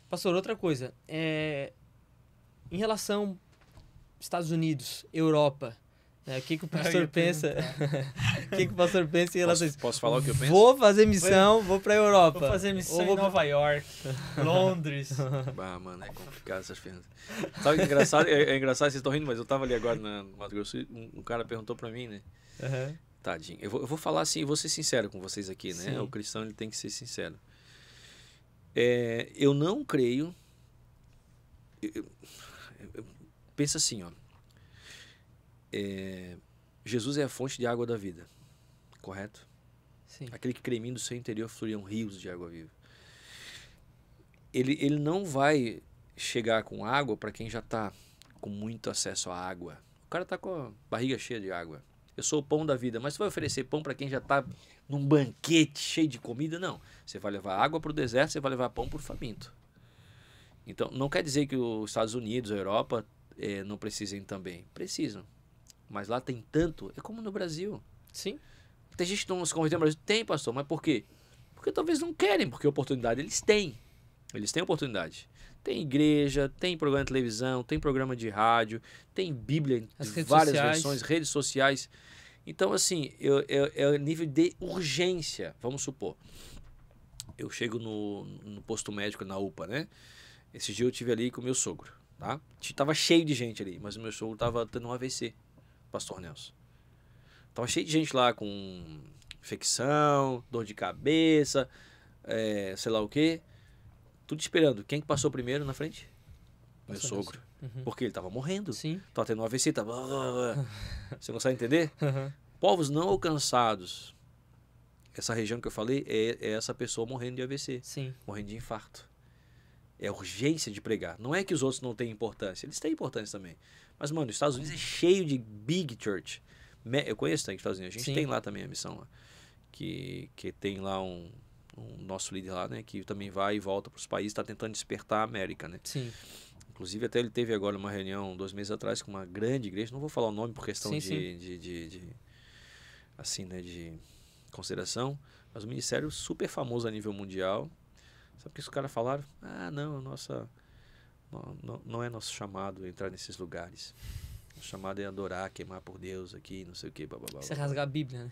Pastor, outra coisa. Em relação Estados Unidos, Europa, né, o que o pastor ia pensa? O que o pastor pensa em relação a isso? Posso falar o que eu penso? Vou fazer missão, vou pra Europa. Vou fazer missão Ou em vou- Nova York, Londres. Mano, é complicado essas perguntas. Sabe o que é engraçado? É engraçado, vocês estão rindo, mas eu tava ali agora no Mato Grosso e um cara perguntou pra mim, né? Aham. Tadinho. Eu vou falar assim, eu vou ser sincero com vocês aqui, né? Sim. O cristão ele tem que ser sincero. Eu não creio. Pensa assim, ó. Jesus é a fonte de água da vida, correto? Sim. Aquele que crê em mim, do seu interior fluirão rios de água viva. Ele não vai chegar com água para quem já está com muito acesso à água. O cara está com a barriga cheia de água. Eu sou o pão da vida, mas você vai oferecer pão para quem já está num banquete cheio de comida? Não. Você vai levar água para o deserto, você vai levar pão para o faminto. Então, não quer dizer que os Estados Unidos, a Europa, não precisem também. Precisam. Mas lá tem tanto. É como no Brasil. Sim. Tem gente que não se converteu no Brasil. Tem, pastor. Mas por quê? Porque talvez não querem, porque oportunidade eles têm. Eles têm oportunidade. Tem igreja, tem programa de televisão, tem programa de rádio, tem Bíblia em As redes várias sociais. versões, redes sociais. Então, assim, é o nível de urgência. Vamos supor. Eu chego no posto médico, na UPA, né? Esse dia eu estive ali com o meu sogro, tá? Tava cheio de gente ali, mas o meu sogro tava tendo um AVC, pastor Nelson. Tava cheio de gente lá com infecção, dor de cabeça, sei lá o quê. Tudo esperando. Quem que passou primeiro na frente? Meu Pastor sogro. Uhum. Porque ele tava morrendo. Sim. Tava tendo um AVC, tava... Você consegue entender? Uhum. Povos não alcançados. Essa região que eu falei é essa pessoa morrendo de AVC, Sim. morrendo de infarto. É urgência de pregar. Não é que os outros não têm importância. Eles têm importância também. Mas, mano, os Estados Unidos é cheio de big church. Eu conheço também os Estados Unidos. A gente Sim. tem lá também a missão lá. Que tem lá um nosso líder lá, né? Que também vai e volta para os países. Está tentando despertar a América, né? Sim. Inclusive, até ele teve agora uma reunião 2 meses atrás com uma grande igreja. Não vou falar o nome por questão Sim, de consideração. Mas um ministério super famoso a nível mundial. Sabe o que os caras falaram? Não, não é nosso chamado entrar nesses lugares. O chamado é adorar, queimar por Deus aqui, não sei o que, blá. Você rasgar a Bíblia, né?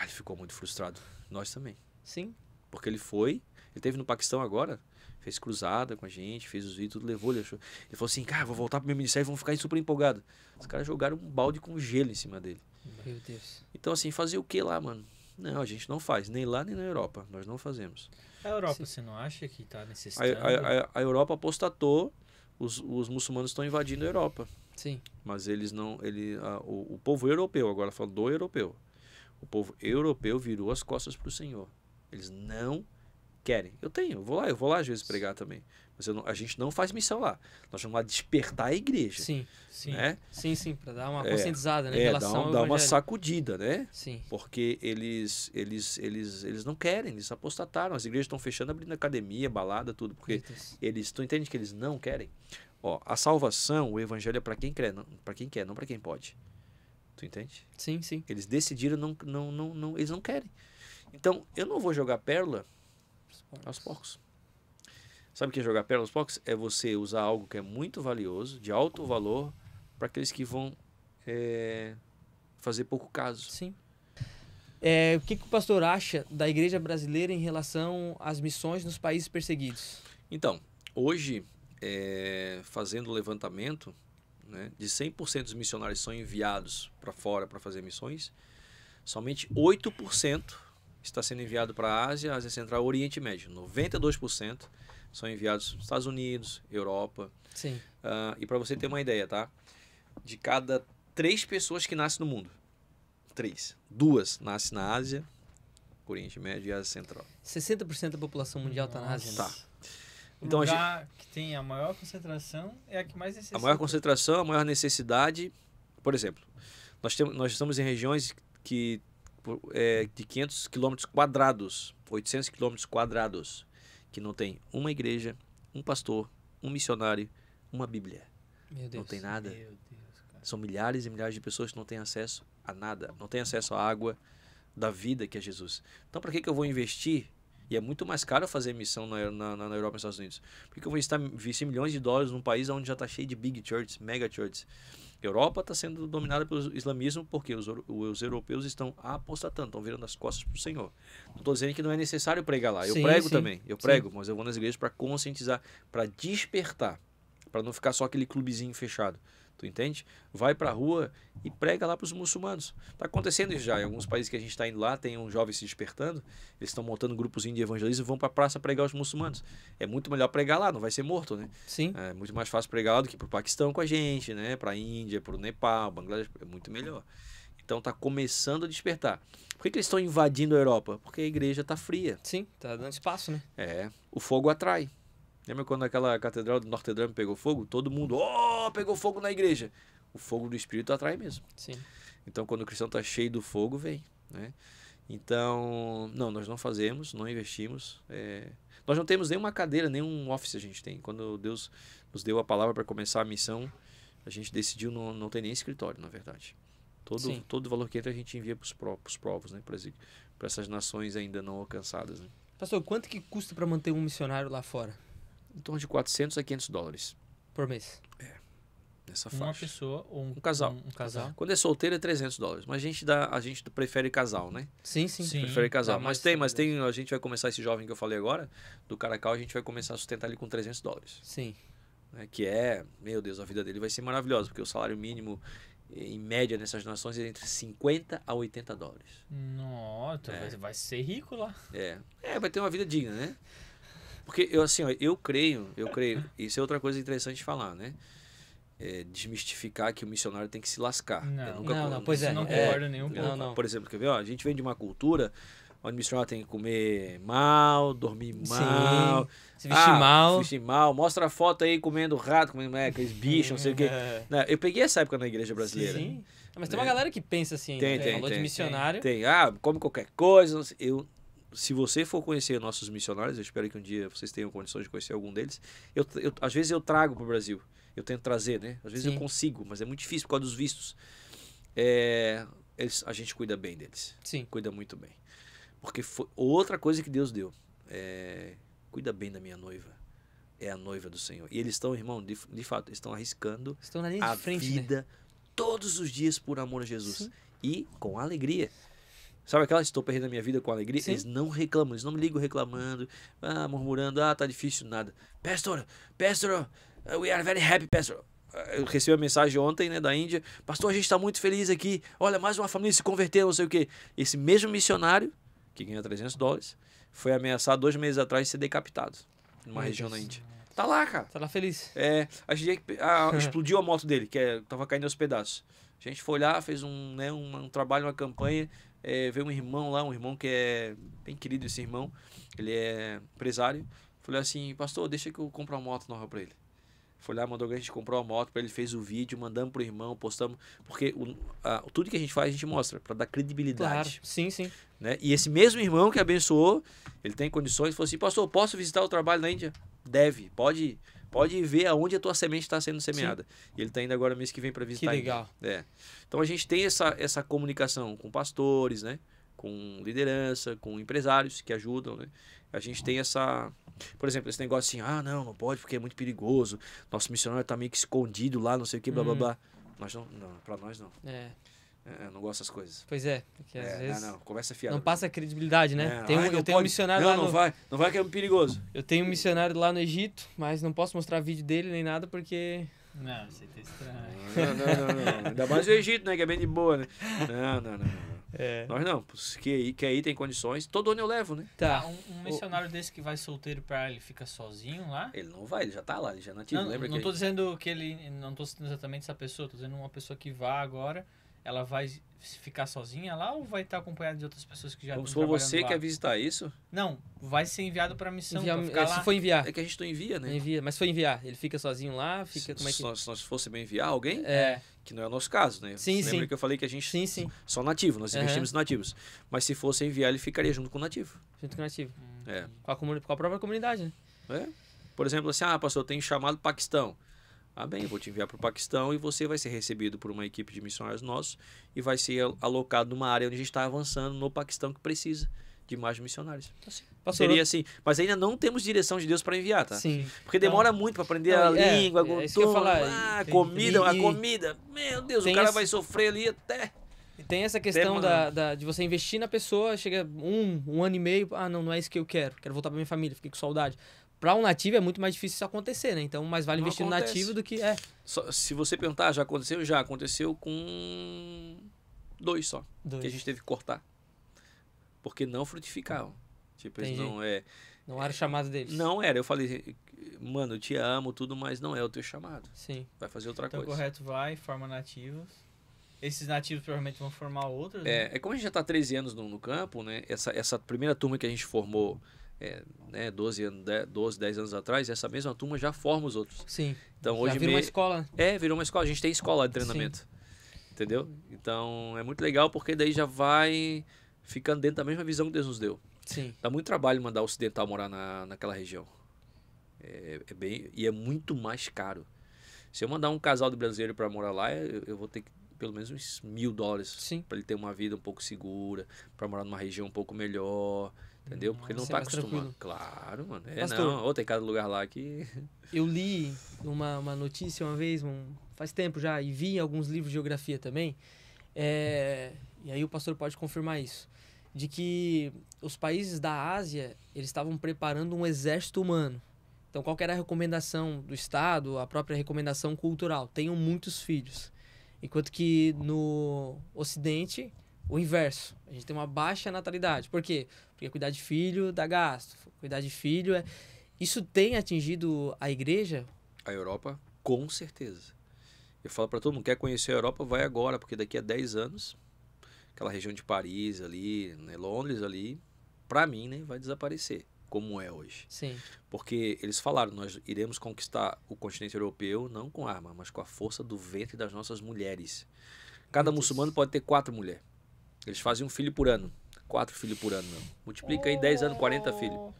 Ele ficou muito frustrado. Nós também. Sim. Porque ele teve no Paquistão agora, fez cruzada com a gente, fez os vídeos, tudo levou, ele achou. Ele falou assim, cara, vou voltar pro meu ministério e vão ficar super empolgados. Os caras jogaram um balde com gelo em cima dele. Meu Deus. Então, assim, fazer o que lá, mano? Não, a gente não faz, nem lá nem na Europa. Nós não fazemos. A Europa, Sim. você não acha que está necessitando? A Europa apostatou, os muçulmanos estão invadindo a Europa. Sim. Mas eles não. O povo europeu, agora falando do europeu. O povo europeu virou as costas para o Senhor. Eles não querem. Eu vou lá às vezes pregar também. Mas a gente não faz missão lá. Nós vamos lá despertar a igreja. Sim. Sim. Né? Sim, para dar uma conscientizada, né? Em relação ao dá uma evangelho. sacudida, né? Sim. Porque eles não querem, eles apostataram. As igrejas estão fechando, abrindo academia, balada, tudo. Porque tu entende que eles não querem? Ó, a salvação, o evangelho é para quem quer, não para quem pode. Tu entende? Sim. Eles decidiram, eles não querem. Então, eu não vou jogar pérola aos porcos. Sabe o que é jogar pérola aos porcos? É você usar algo que é muito valioso, de alto valor, para aqueles que vão fazer pouco caso. Sim. O que o pastor acha da igreja brasileira em relação às missões nos países perseguidos? Então, hoje, fazendo o levantamento, né, de 100% dos missionários são enviados para fora para fazer missões, somente 8% está sendo enviado para a Ásia Central, Oriente Médio. 92% são enviados para os Estados Unidos, Europa. Sim. E para você ter uma ideia, tá? De cada 3 pessoas que nascem no mundo, 2 nascem na Ásia, Oriente Médio e Ásia Central. 60% da população mundial está na Ásia. Tá. Então, o lugar que tem a maior concentração é a que mais necessita. A maior concentração, a maior necessidade. Por exemplo, nós estamos em regiões de 500 quilômetros quadrados, 800 quilômetros quadrados, que não tem uma igreja, um pastor, um missionário, uma Bíblia. Meu Deus. Não tem nada. Meu Deus, cara. São milhares e milhares de pessoas que não têm acesso a nada, não têm acesso à água da vida que é Jesus. Então, para que eu vou investir? E é muito mais caro fazer missão na Europa e nos Estados Unidos. Por que eu vou investir milhões de dólares num país onde já está cheio de big churches, mega churches? A Europa está sendo dominada pelo islamismo porque os europeus estão apostatando, estão virando as costas para o Senhor. Não estou dizendo que não é necessário pregar lá. Eu prego também, mas eu vou nas igrejas para conscientizar, para despertar, para não ficar só aquele clubezinho fechado. Tu entende? Vai pra rua e prega lá pros muçulmanos. Tá acontecendo isso já. Em alguns países que a gente tá indo lá, tem um jovem se despertando, eles estão montando um grupozinho de evangelismo e vão pra praça pregar os muçulmanos. É muito melhor pregar lá, não vai ser morto, né? Sim. É muito mais fácil pregar lá do que pro Paquistão com a gente, né? Pra Índia, pro Nepal, Bangladesh, é muito melhor. Então tá começando a despertar. Por que eles estão invadindo a Europa? Porque a igreja tá fria. Sim, tá dando espaço, né? O fogo atrai. Lembra quando aquela catedral de Notre Dame pegou fogo? Todo mundo, pegou fogo na igreja. O fogo do Espírito atrai mesmo. Sim. Então, quando o cristão está cheio do fogo, vem, né? Então, não, nós não fazemos, não investimos. Nós não temos nenhuma cadeira, nenhum office a gente tem. Quando Deus nos deu a palavra para começar a missão, a gente decidiu não ter nem escritório, na verdade. Todo o valor que entra a gente envia para os povos, né? Para essas nações ainda não alcançadas, né? Pastor, quanto que custa para manter um missionário lá fora? Em torno de 400 a 500 dólares. Por mês? Nessa faixa. Uma pessoa ou um casal. Um casal. Quando é solteiro é 300 dólares. Mas a gente prefere casal, né? Sim. Prefere casal. Mas a gente vai começar esse jovem que eu falei agora, do Caracal, a gente vai começar a sustentar ele com 300 dólares. Sim. Que meu Deus, a vida dele vai ser maravilhosa, porque o salário mínimo, em média, nessas nações é entre 50 a 80 dólares. Nossa, vai ser rico lá. Vai ter uma vida digna, né? Porque eu creio, isso é outra coisa interessante de falar, né? Desmistificar que o missionário tem que se lascar. Não, pois é. Não concordo nenhum pouco. Não. Por exemplo, quer ver? A gente vem de uma cultura onde o missionário tem que comer mal, dormir mal, se vestir mal. Mostra a foto aí comendo rato, comendo aqueles bichos, não sei o quê. Eu peguei essa época na igreja brasileira. Sim. Mas tem uma galera que pensa assim, falou de missionário. Tem, come qualquer coisa. Se você for conhecer nossos missionários, eu espero que um dia vocês tenham condições de conhecer algum deles. Às vezes eu trago para o Brasil. Eu tento trazer, né? Às vezes eu consigo, mas é muito difícil por causa dos vistos. A gente cuida bem deles. Sim. Cuida muito bem. Porque foi outra coisa que Deus deu. Cuida bem da minha noiva. É a noiva do Senhor. E eles estão, irmão, de fato, estão arriscando na linha de frente, vida, né? Todos os dias por amor a Jesus. Sim. E com alegria. Sabe aquela, estou perdendo a minha vida com alegria? Sim. Eles não reclamam, eles não me ligam reclamando, murmurando, tá difícil, nada. Pastor, we are very happy, pastor. Eu recebi a mensagem ontem, né, da Índia. Pastor, a gente está muito feliz aqui. Olha, mais uma família se converteu, não sei o quê. Esse mesmo missionário, que ganha 300 dólares, foi ameaçado 2 meses atrás de ser decapitado numa região da Índia. Tá lá, cara. Tá lá feliz. A gente explodiu a moto dele, que tava caindo aos pedaços. A gente foi lá, fez um trabalho, uma campanha. Veio um irmão lá, um irmão que é bem querido, esse irmão. Ele é empresário. Falei assim, pastor, deixa que eu compro uma moto nova pra ele. Foi lá, mandou a gente comprou uma moto pra ele, fez o vídeo, mandamos pro irmão, postamos. Porque tudo que a gente faz, a gente mostra, pra dar credibilidade. Claro, sim. Né? E esse mesmo irmão que abençoou, ele tem condições, falou assim, pastor, posso visitar o trabalho na Índia? Deve, pode ver aonde a tua semente está sendo semeada. Sim. E ele está indo agora mês que vem para visitar. Que legal. Então a gente tem essa comunicação com pastores, né? Com liderança, com empresários que ajudam, né? A gente tem por exemplo, esse negócio assim, não pode porque é muito perigoso, nosso missionário está meio que escondido lá, não sei o que, blá blá blá. Nós não, para nós não. Eu não gosto dessas coisas. Pois é, porque às vezes conversa fiada. Não passa credibilidade, né? Eu tenho um missionário lá no... Não vai que é perigoso. Eu tenho um missionário lá no Egito, mas não posso mostrar vídeo dele nem nada porque... Não, você tá estranho. Não. Ainda mais o Egito, né? Que é bem de boa, né? Não. Nós não. Que aí tem condições. Todo ano eu levo, né? Tá. Um missionário desse que vai solteiro pra ele fica sozinho lá? Ele não vai, ele já tá lá, ele já é nativo. Não tô dizendo que ele... Não tô citando exatamente essa pessoa, tô dizendo uma pessoa que vá agora ela vai ficar sozinha lá ou vai estar acompanhada de outras pessoas que já Como se estão for trabalhando você lá? quer visitar isso? Não, vai ser enviado para missão, Enviar, pra ficar se lá. for enviar. É que a gente não envia, né? Envia, mas se for enviar, ele fica sozinho lá, fica como é que... Se nós fosse bem enviar alguém, É. que não é o nosso caso, né? Sim, Lembra sim. que eu falei que a gente Sim. só nativo, nós investimos em nativos. Mas se fosse enviar, ele ficaria junto com o nativo. Junto com o nativo. É. Com a própria comunidade, né? É. Por exemplo, assim, pastor, eu tenho chamado Paquistão. Bem, eu vou te enviar para o Paquistão e você vai ser recebido por uma equipe de missionários nossos e vai ser alocado numa área onde a gente está avançando no Paquistão que precisa de mais missionários. Assim, seria assim. Mas ainda não temos direção de Deus para enviar, tá? Sim. Porque demora muito para aprender a língua, a isso que eu ia falar. a comida. Meu Deus, o cara vai sofrer ali até... E tem essa questão de você investir na pessoa, chega um ano e meio, não é isso que eu quero voltar para minha família, fiquei com saudade. Para um nativo é muito mais difícil isso acontecer, né? Então, mais vale investir no nativo do que... Se você perguntar, já aconteceu com 2 só. 2. Que a gente teve que cortar. Porque não frutificavam. Tipo, eles não era o chamado deles. Não era. Eu falei, mano, eu te amo, tudo, mas não é o teu chamado. Sim. Vai fazer outra coisa. Então, correto, forma nativos. Esses nativos provavelmente vão formar outros, né? É como a gente já está há 13 anos no campo, né? Essa primeira turma que a gente formou... 10 anos atrás, essa mesma turma já forma os outros. Sim. Então, já hoje virou uma escola. Virou uma escola. A gente tem escola de treinamento. Sim. Entendeu? Então, é muito legal porque daí já vai ficando dentro da mesma visão que Deus nos deu. Sim. Dá muito trabalho mandar o ocidental morar naquela região. E é muito mais caro. Se eu mandar um casal de brasileiro para morar lá, eu vou ter que pelo menos uns $1.000 para ele ter uma vida um pouco segura, para morar numa região um pouco melhor. Entendeu? Porque ele não tá acostumado. Tranquilo. Claro, mano. Pastor, Tem cada lugar lá que... Eu li uma notícia uma vez, faz tempo já, e vi em alguns livros de geografia também, e aí o pastor pode confirmar isso, de que os países da Ásia, eles estavam preparando um exército humano. Então, qual que era a recomendação do Estado, a própria recomendação cultural? Tenham muitos filhos. Enquanto que no Ocidente... O inverso. A gente tem uma baixa natalidade. Por quê? Porque cuidar de filho dá gasto. Cuidar de filho é... Isso tem atingido a igreja? A Europa, com certeza. Eu falo para todo mundo, quer conhecer a Europa, vai agora, porque daqui a 10 anos, aquela região de Paris ali, né, Londres ali, para mim, né, vai desaparecer, como é hoje. Sim. Porque eles falaram, nós iremos conquistar o continente europeu, não com arma, mas com a força do ventre das nossas mulheres. Cada muçulmano pode ter 4 mulheres. Eles fazem um filho por ano. 4 filhos por ano, não. Multiplica aí 10 anos, 40 filhos.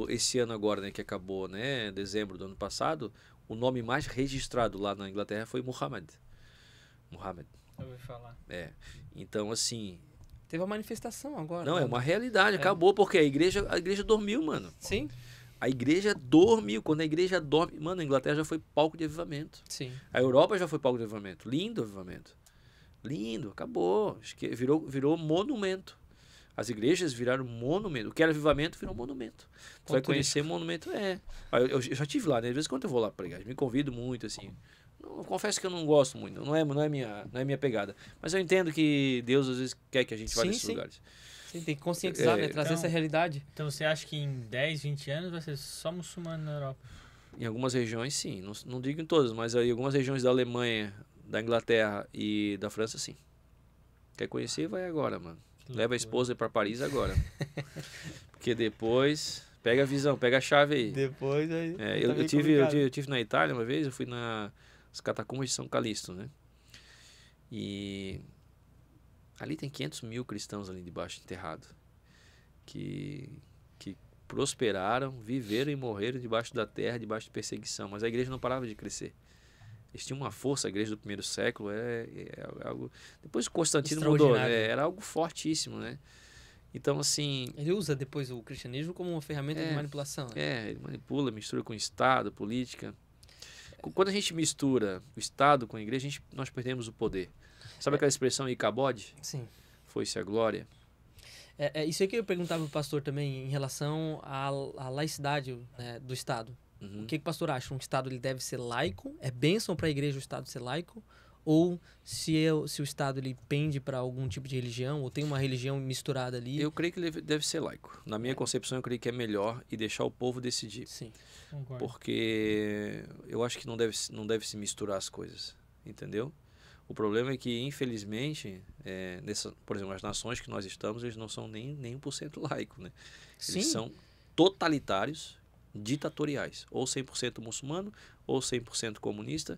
Esse ano agora, né, que acabou, né, dezembro do ano passado, o nome mais registrado lá na Inglaterra foi Muhammad. Eu ouvi falar. Então, assim... Teve uma manifestação agora. Não, é uma realidade. Acabou, porque a igreja dormiu, mano. Sim. A igreja dormiu. Quando a igreja dorme... Mano, a Inglaterra já foi palco de avivamento. Sim. A Europa já foi palco de avivamento. Lindo avivamento. Lindo, acabou. Virou monumento. As igrejas viraram monumento. O que era avivamento virou monumento. Tu vai conhecer monumento, Eu já estive lá, né? Às vezes quando eu vou lá pregar, me convido muito, assim. Eu confesso que eu não gosto muito, não é minha pegada. Mas eu entendo que Deus às vezes quer que a gente vá nesses lugares. Sim, tem que conscientizar, né? Trazer essa realidade. Então você acha que em 10, 20 anos vai ser só muçulmano na Europa? Em algumas regiões, sim. Não digo em todas, mas em algumas regiões da Alemanha, da Inglaterra e da França, sim. Quer conhecer, vai agora, mano. Leva a esposa para Paris agora. Porque depois... Pega a visão, pega a chave aí. Depois aí... Eu tive na Itália uma vez, eu fui nas catacumbas de São Calixto, né? E... Ali tem 500 mil cristãos ali debaixo enterrados. Que prosperaram, viveram e morreram debaixo da terra, debaixo de perseguição. Mas a igreja não parava de crescer. Eles tinham uma força, a igreja do primeiro século, é algo... Depois o Constantino mudou, era algo fortíssimo, né? Então, assim... Ele usa depois o cristianismo como uma ferramenta de manipulação. Ele manipula, mistura com Estado, política. Quando a gente mistura o Estado com a igreja, nós perdemos o poder. Sabe aquela expressão Icabode? Sim. Foi-se a glória. Isso aí que eu perguntava pro pastor também em relação à laicidade, né, do Estado. O que o pastor acha? Um Estado ele deve ser laico? É bênção para a igreja o Estado ser laico? Ou se o Estado ele pende para algum tipo de religião, ou tem uma religião misturada ali? Eu creio que ele deve ser laico. Na minha concepção, eu creio que é melhor e deixar o povo decidir. Sim. Porque eu acho que não deve se misturar as coisas, entendeu? O problema é que, infelizmente, por exemplo, as nações que nós estamos, eles não são nem 1% laico, né? Eles são totalitários, ditatoriais. Ou 100% muçulmano, ou 100% comunista,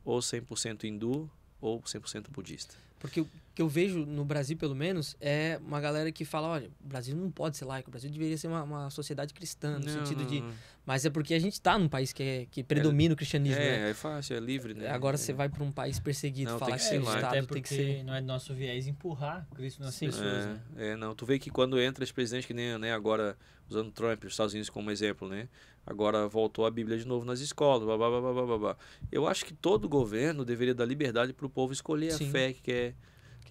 ou 100% hindu, ou 100% budista. Porque o que eu vejo no Brasil, pelo menos, é uma galera que fala, olha, o Brasil não pode ser laico, o Brasil deveria ser uma sociedade cristã, no sentido de... Mas é porque a gente está num país que predomina o cristianismo, né? É fácil, é livre, né? Agora você vai para um país perseguido, Não, falar tem que que ser o laico. Estado Até tem que ser... não é do nosso viés empurrar Cristo nas pessoas, né? Não, tu vê que quando entra esse presidente que nem, né, agora, usando Trump, os Estados Unidos como exemplo, né? Agora voltou a Bíblia de novo nas escolas, blá, blá, blá, blá, blá, blá. Eu acho que todo governo deveria dar liberdade para o povo escolher a fé que quer,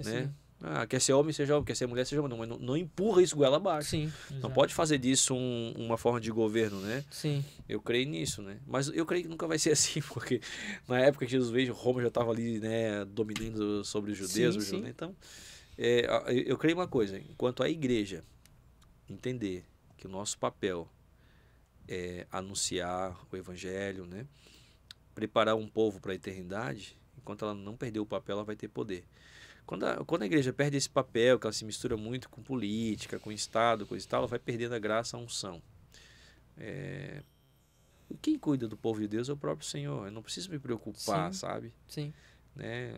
né? Quer ser homem, seja homem, quer ser mulher, seja mulher. Mas não empurra isso goela abaixo. Sim, não pode fazer disso uma forma de governo, né? Sim. Eu creio nisso, né? Mas eu creio que nunca vai ser assim, porque na época que Jesus veio, Roma já estava ali, né, dominando sobre os judeus. Sim. Então, eu creio uma coisa, enquanto a igreja entender que o nosso papel é anunciar o evangelho, né? Preparar um povo para a eternidade, enquanto ela não perder o papel, ela vai ter poder. Quando a igreja perde esse papel, que ela se mistura muito com política, com Estado, coisa e tal, ela vai perdendo a graça, a unção. Quem cuida do povo de Deus é o próprio Senhor. Eu não preciso me preocupar, sabe? Sim. Né?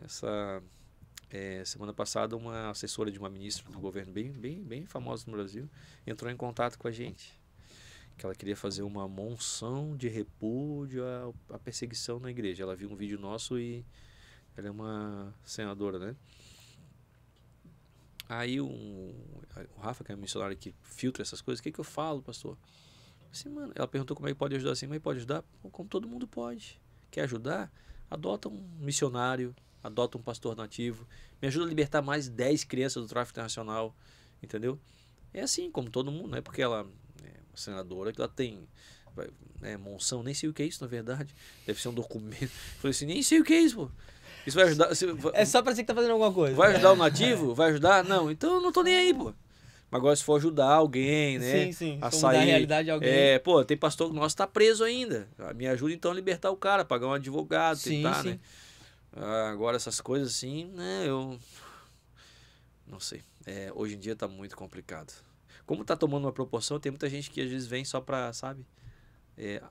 Semana passada, uma assessora de uma ministra do governo bem famosa no Brasil entrou em contato com a gente. Que ela queria fazer uma monção de repúdio à perseguição na igreja. Ela viu um vídeo nosso e ela é uma senadora, né? Aí o Rafa, que é um missionário que filtra essas coisas, o que eu falo, pastor? Assim, mano, ela perguntou como é que pode ajudar assim, mas pode ajudar? Como todo mundo pode. Quer ajudar? Adota um missionário, adota um pastor nativo, me ajuda a libertar mais 10 crianças do tráfico internacional, entendeu? É assim, como todo mundo, não é porque ela é uma senadora que ela tem monção, nem sei o que é isso, na verdade. Deve ser um documento. Falei assim, nem sei o que é isso, pô. Isso vai ajudar... É só pra dizer que tá fazendo alguma coisa. Vai ajudar o nativo? Vai ajudar? Não, então eu não tô nem aí, pô. Mas agora se for ajudar alguém, né? Sim. A Se sair, mudar a realidade de alguém. Pô, tem pastor nosso que tá preso ainda. Me ajuda então a libertar o cara, pagar um advogado, tentar, né? Agora essas coisas assim, né? Eu não sei. Hoje em dia tá muito complicado. Como tá tomando uma proporção, tem muita gente que às vezes vem só pra, sabe?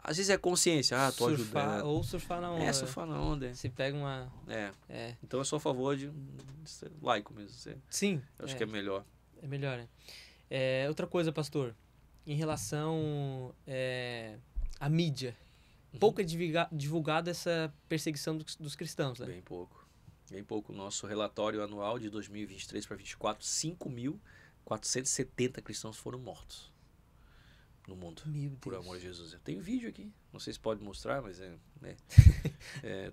Às vezes é consciência, tô ajudando. Ou surfar na onda. Surfar na onda. Se pega uma... Então eu sou a favor de ser laico mesmo. Sim. Eu acho que é melhor. É melhor, né? Outra coisa, pastor. Em relação à mídia. Pouco é divulgada essa perseguição dos cristãos, né? Bem pouco. Bem pouco. Nosso relatório anual de 2023 para 2024, 5.470 cristãos foram mortos no mundo. Meu Deus. Por amor de Jesus. Eu tenho vídeo aqui. Não sei se pode mostrar, mas eu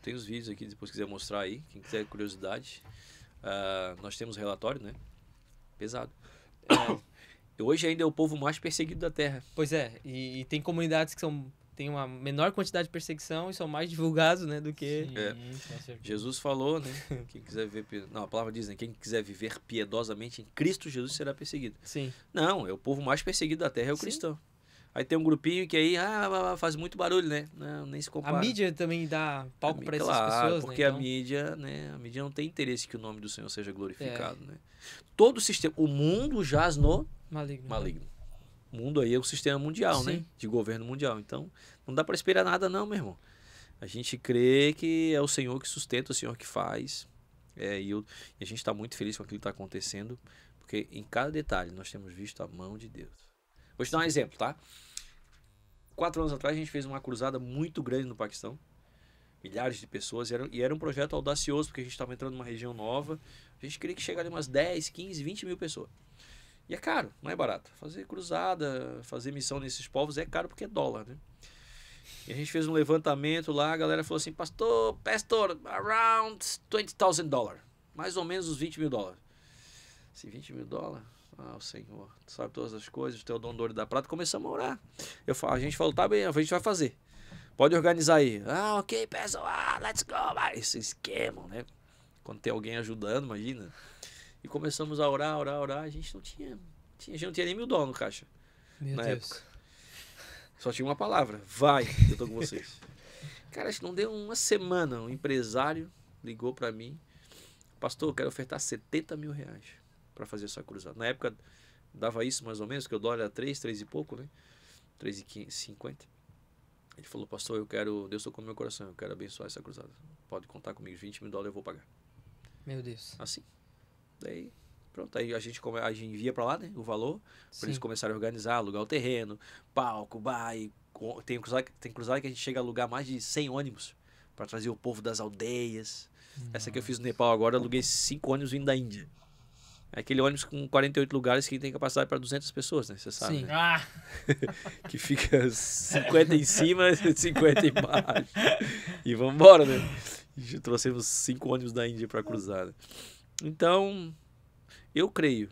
tenho os vídeos aqui, depois quiser mostrar aí. Quem quiser curiosidade. Nós temos relatório, né? Pesado. Hoje ainda é o povo mais perseguido da Terra. Pois é. E tem comunidades que têm uma menor quantidade de perseguição e são mais divulgados, né, do que... Jesus falou, né? Quem quiser ver... Não, a palavra diz, né? Quem quiser viver piedosamente em Cristo Jesus será perseguido. Sim. Não, é o povo mais perseguido da Terra, é o cristão. Aí tem um grupinho que aí faz muito barulho, né? Não, nem se compara. A mídia também dá palco para essas pessoas, porque né? A mídia não tem interesse que o nome do Senhor seja glorificado, né? Todo o sistema, o mundo jaz no maligno. O mundo aí é o sistema mundial, né? De governo mundial. Então, não dá para esperar nada não, meu irmão. A gente crê que é o Senhor que sustenta, o Senhor que faz. E a gente está muito feliz com aquilo que está acontecendo, porque em cada detalhe nós temos visto a mão de Deus. Vou te dar um exemplo, tá? 4 anos atrás a gente fez uma cruzada muito grande no Paquistão. Milhares de pessoas. E era um projeto audacioso, porque a gente estava entrando numa região nova. A gente queria que chegasse umas 10, 15, 20 mil pessoas. E é caro, não é barato. Fazer cruzada, fazer missão nesses povos é caro porque é dólar, né? E a gente fez um levantamento lá, a galera falou assim, pastor, around $20,000. Mais ou menos os $20 mil. Esse $20 mil? O Senhor, tu sabe todas as coisas, o teu dom do ouro e da prata. Começamos a orar. A gente falou, tá bem, a gente vai fazer. Pode organizar aí. Ok, pessoal, let's go. Esse esquema, né? Quando tem alguém ajudando, imagina. E começamos a orar. A gente não tinha nem $1.000 no caixa. Meu na Deus. época. Só tinha uma palavra. Vai, eu tô com vocês. Cara, acho que não deu uma semana. Um empresário ligou pra mim pastor, eu quero ofertar 70 mil reais para fazer essa cruzada. Na época, dava isso mais ou menos, que o dólar era 3 e pouco, né? 3,50. Ele falou, pastor, Deus tocou no meu coração, eu quero abençoar essa cruzada. Pode contar comigo, 20 mil dólares eu vou pagar. Meu Deus. Assim. Daí, pronto, aí a gente envia para lá, né, o valor, para eles começarem a organizar, alugar o terreno, palco, bar, tem cruzada que a gente chega a alugar mais de 100 ônibus para trazer o povo das aldeias. Nossa. Essa que eu fiz no Nepal agora, eu aluguei 5 ônibus vindo da Índia. É aquele ônibus com 48 lugares que tem capacidade para 200 pessoas, né? Você sabe, Sim. né? Que fica 50 em cima e 50 embaixo. E vamos embora, né? E trouxemos 5 ônibus da Índia para cruzar. Né? Então, eu creio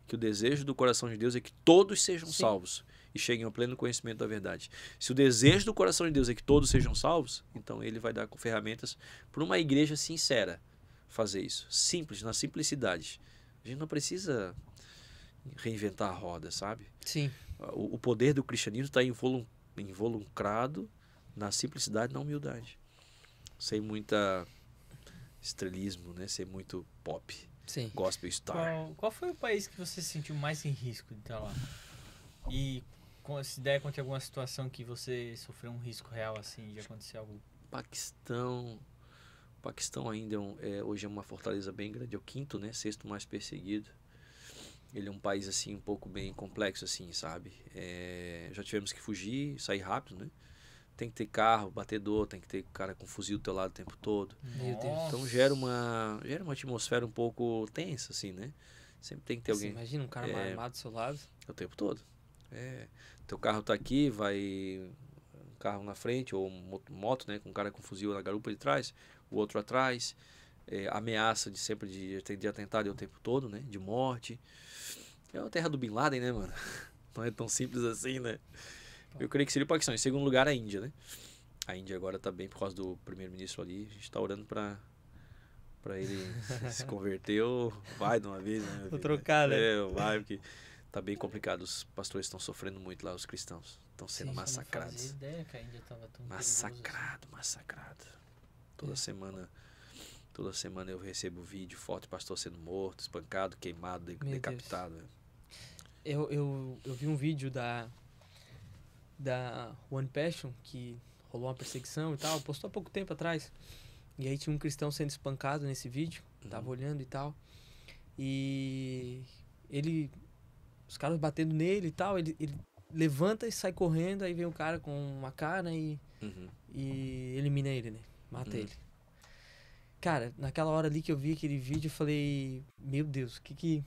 que o desejo do coração de Deus é que todos sejam salvos e cheguem ao pleno conhecimento da verdade. Se o desejo do coração de Deus é que todos sejam salvos, então ele vai dar ferramentas para uma igreja sincera fazer isso. Simples, na simplicidade. A gente não precisa reinventar a roda, sabe? Sim. O poder do cristianismo está involucrado na simplicidade e na humildade. Sem muita estrelismo, né? Sem muito pop. Sim. Gospel star. Qual foi o país que você se sentiu mais em risco de estar lá? E se der contra alguma situação que você sofreu um risco real, assim, de acontecer algo? Paquistão ainda hoje é uma fortaleza bem grande, é o 5º, né? 6º mais perseguido. Ele é um país assim um pouco bem complexo, assim, sabe? Já tivemos que fugir, sair rápido, né? Tem que ter carro, batedor, tem que ter cara com fuzil do teu lado o tempo todo. Meu Deus. Então gera uma atmosfera um pouco tensa, assim, né? Sempre tem que ter alguém. Imagina um cara armado do seu lado. O tempo todo. Teu carro tá aqui, vai um carro na frente, ou moto, né? Com um cara com fuzil na garupa de trás, o outro atrás. Ameaça de atentado o tempo todo, né? De morte. É a terra do Bin Laden, né, mano? Não é tão simples assim, né? Eu creio que seria o Paquistão. Em segundo lugar, a Índia, né? A Índia agora tá bem por causa do primeiro-ministro ali. A gente tá orando pra ele se converter ou vai de uma vez, né? Vou trocar, né? Vai, porque tá bem complicado. Os pastores estão sofrendo muito lá, os cristãos. Estão sendo massacrados. Eu não fazia ideia que a Índia tava tão Massacrado. Toda semana eu recebo vídeo, foto de pastor sendo morto, espancado, queimado, decapitado. Eu vi um vídeo da One Passion, que rolou uma perseguição e tal, postou há pouco tempo atrás. E aí tinha um cristão sendo espancado nesse vídeo, tava olhando e tal. E os caras batendo nele e tal, ele levanta e sai correndo, aí vem um cara com uma cara e elimina ele, né? Mata ele. Cara, naquela hora ali que eu vi aquele vídeo, eu falei, meu Deus, o que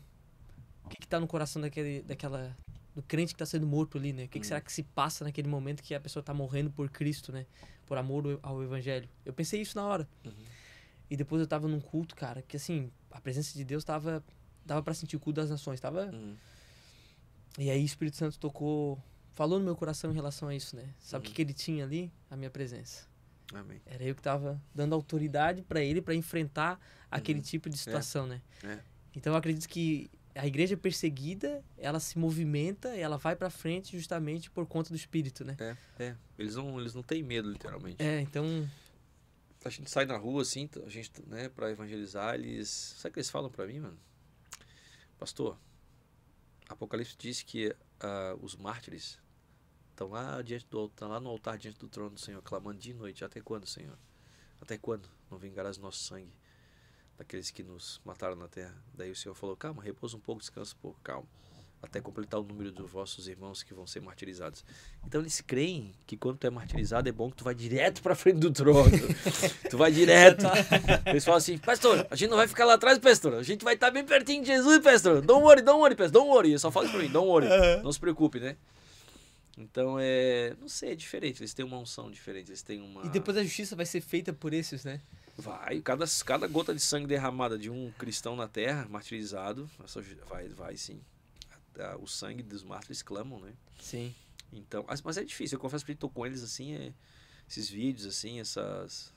tá no coração do crente que tá sendo morto ali, né? O que será que se passa naquele momento que a pessoa tá morrendo por Cristo, né? Por amor ao evangelho. Eu pensei isso na hora. E depois eu tava num culto, cara, que assim, a presença de Deus dava pra sentir o culto das nações, E aí o Espírito Santo falou no meu coração em relação a isso, né? Sabe o que ele tinha ali? A minha presença. Amém. Era eu que tava dando autoridade pra ele pra enfrentar aquele tipo de situação, né? Então eu acredito que a igreja perseguida, ela se movimenta, ela vai pra frente justamente por conta do Espírito, né? Eles não têm medo, literalmente. Então... A gente sai na rua, assim, né, pra evangelizar, sabe o que eles falam pra mim, mano? Pastor, Apocalipse diz que os mártires estão lá no altar diante do trono do Senhor, clamando dia e noite. Até quando, Senhor? Até quando não vingarás nosso sangue daqueles que nos mataram na terra? Daí o Senhor falou, calma, repousa um pouco, descansa um pouco, calma, até completar o número dos vossos irmãos que vão ser martirizados. Então eles creem que quando tu é martirizado é bom que tu vai direto pra frente do trono. Tu vai direto. Eles falam assim, pastor, a gente não vai ficar lá atrás, pastor, a gente vai estar bem pertinho de Jesus, pastor. Don't worry, pastor, don't worry. Eu só falo isso pra mim, don't worry, não se preocupe, né? Então não sei, é diferente, eles têm uma unção diferente, eles têm uma... E depois a justiça vai ser feita por esses, né? Vai, cada gota de sangue derramada de um cristão na terra, martirizado, vai sim. O sangue dos mártires clamam, né? Sim. Então, mas é difícil, eu confesso que estou com eles, assim, esses vídeos, assim, essas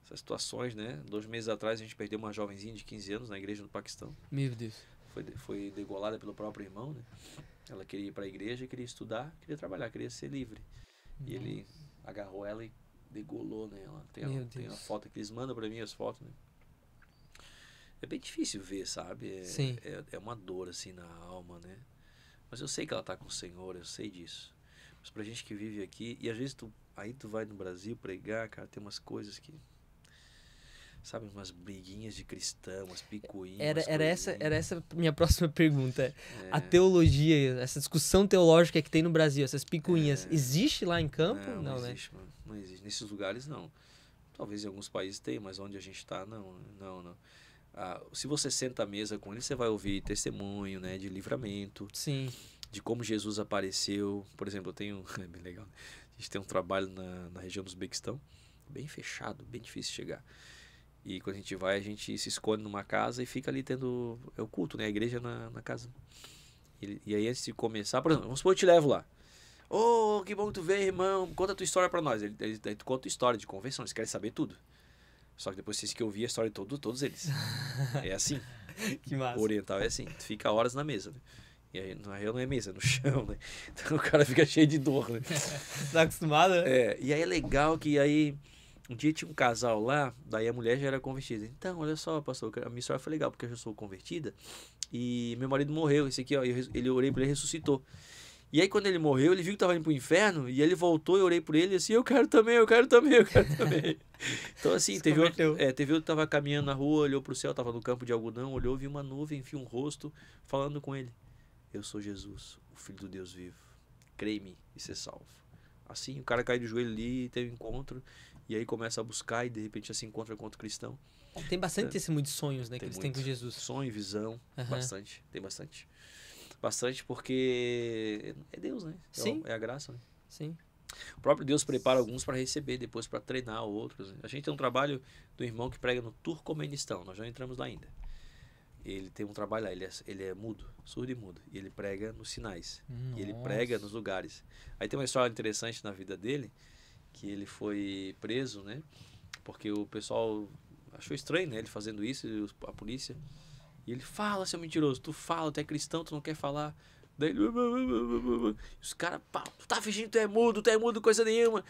situações, né? 2 meses atrás a gente perdeu uma jovenzinha de 15 anos na igreja do Paquistão. Meu Deus. Foi degolada pelo próprio irmão, né? Ela queria ir para a igreja, queria estudar, queria trabalhar, queria ser livre. E ele agarrou ela e degolou, né? Ela tem uma foto que eles mandam para mim, as fotos, né? É bem difícil ver, sabe? Sim. É uma dor, assim, na alma, né? Mas eu sei que ela tá com o Senhor, eu sei disso. Mas pra gente que vive aqui, e às vezes aí tu vai no Brasil pregar, cara, tem umas coisas que, sabe, umas briguinhas de cristão, umas picuinhas. Era essa minha próxima pergunta. A teologia, essa discussão teológica que tem no Brasil, essas picuinhas, existe lá em campo? Não né? existe, mano. Não existe. Nesses lugares, não. Talvez em alguns países tenha, mas onde a gente tá, não. Se você senta à mesa com ele, você vai ouvir testemunho, né, de livramento. Sim. De como Jesus apareceu. Por exemplo, eu tenho... É bem legal. A gente tem um trabalho na região do Uzbequistão, bem fechado, bem difícil de chegar. E quando a gente vai, a gente se esconde numa casa e fica ali tendo... É o culto, né? A igreja na casa. E aí, antes de começar... Por exemplo, vamos supor, eu te levo lá. Ô, que bom que tu veio, irmão. Conta a tua história pra nós. Daí tu conta a tua história de conversão. Eles querem saber tudo. Só que depois vocês que ouvir a história de todos eles. É assim. Que massa. O oriental é assim. Tu fica horas na mesa, né? E aí, na real, não é mesa, é no chão, né? Então o cara fica cheio de dor, né? Tá acostumado, né? E aí é legal que aí... Um dia tinha um casal lá, daí a mulher já era convertida. Então, olha só, pastor, a minha história foi legal, porque eu já sou convertida. E meu marido morreu, esse aqui, ó, eu orei por ele, ressuscitou. E aí quando ele morreu, ele viu que tava indo pro inferno, e ele voltou, eu orei por ele, e assim, eu quero também. Então assim, teve outro que tava caminhando na rua, olhou pro céu, tava no campo de algodão, olhou, viu uma nuvem, viu um rosto, falando com ele. Eu sou Jesus, o Filho do Deus vivo. Crê-me e ser salvo. Assim, o cara cai de joelho ali, teve um encontro, e aí começa a buscar, e de repente já se encontra com outro cristão. Tem bastante testemunho de sonhos, né, que eles têm com Jesus. Sonho, visão, bastante, tem bastante. Bastante porque é Deus, né? Sim. É a graça, né? Sim. O próprio Deus prepara alguns para receber, depois para treinar outros. Né? A gente tem um trabalho do irmão que prega no Turcomenistão, nós já entramos lá ainda. Ele tem um trabalho lá, ele é mudo, surdo e mudo. E ele prega nos sinais. E ele prega nos lugares. Aí tem uma história interessante na vida dele, que ele foi preso, né? Porque o pessoal achou estranho, né? Ele fazendo isso, a polícia. E ele fala, seu mentiroso, tu fala, tu é cristão, tu não quer falar. Daí ele... Os caras, tu tá fingindo que tu é mudo, coisa nenhuma.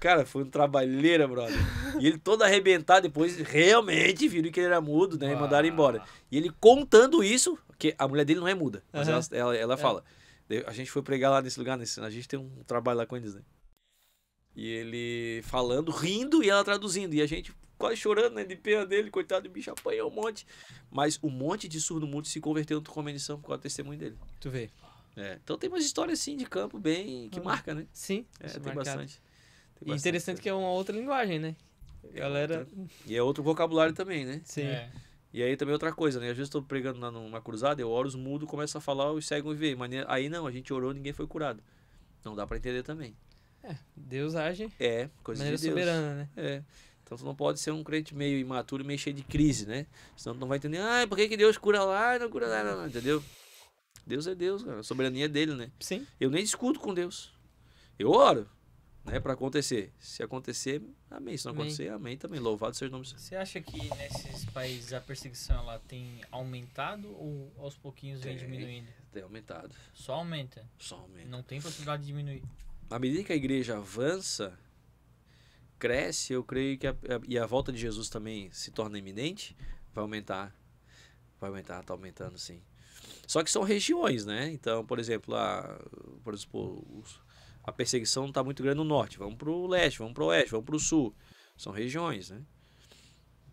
Cara, foi um trabalheira, brother. E ele todo arrebentado, depois realmente viram que ele era mudo, né? E mandaram embora. E ele contando isso, que a mulher dele não é muda, mas ela fala. A gente foi pregar lá nesse lugar, a gente tem um trabalho lá com eles, né? E ele falando, rindo e ela traduzindo. E a gente quase chorando, né? De pena dele, coitado do bicho, apanhou um monte. Mas um monte de surdo-mudo se converteu no Turcomenistão por causa do testemunho dele. Tu vê. Então tem umas histórias assim de campo bem que marca, né? Sim. Tem bastante. E interessante que é uma outra linguagem, né? Galera... E é outro vocabulário também, né? Sim. E aí também outra coisa, né? Às vezes eu tô pregando numa cruzada, eu oro, os mudos começam a falar, os cegos veem. Mas aí não, a gente orou, ninguém foi curado. Não dá pra entender também. Deus age coisa de maneira de Deus. soberana, né? Então tu não pode ser um crente meio imaturo, meio cheio de crise, né? Senão tu não vai entender, por que Deus cura lá e não cura lá, não, entendeu? Deus é Deus, cara. A soberania é dele, né? Sim. Eu nem discuto com Deus. Eu oro, né? Pra acontecer. Se acontecer, amém. Se não acontecer, amém também. Louvado seja o nome do Senhor. Você acha que nesses países a perseguição ela tem aumentado ou aos pouquinhos vem diminuindo? Tem aumentado. Só aumenta? Só aumenta. Não tem possibilidade de diminuir? À medida que a igreja avança, cresce, eu creio que e a volta de Jesus também se torna iminente, vai aumentar. Vai aumentar, tá aumentando sim. Só que são regiões, né? Então, por exemplo, a perseguição está muito grande no norte. Vamos para o leste, vamos para o oeste, vamos para o sul. São regiões, né?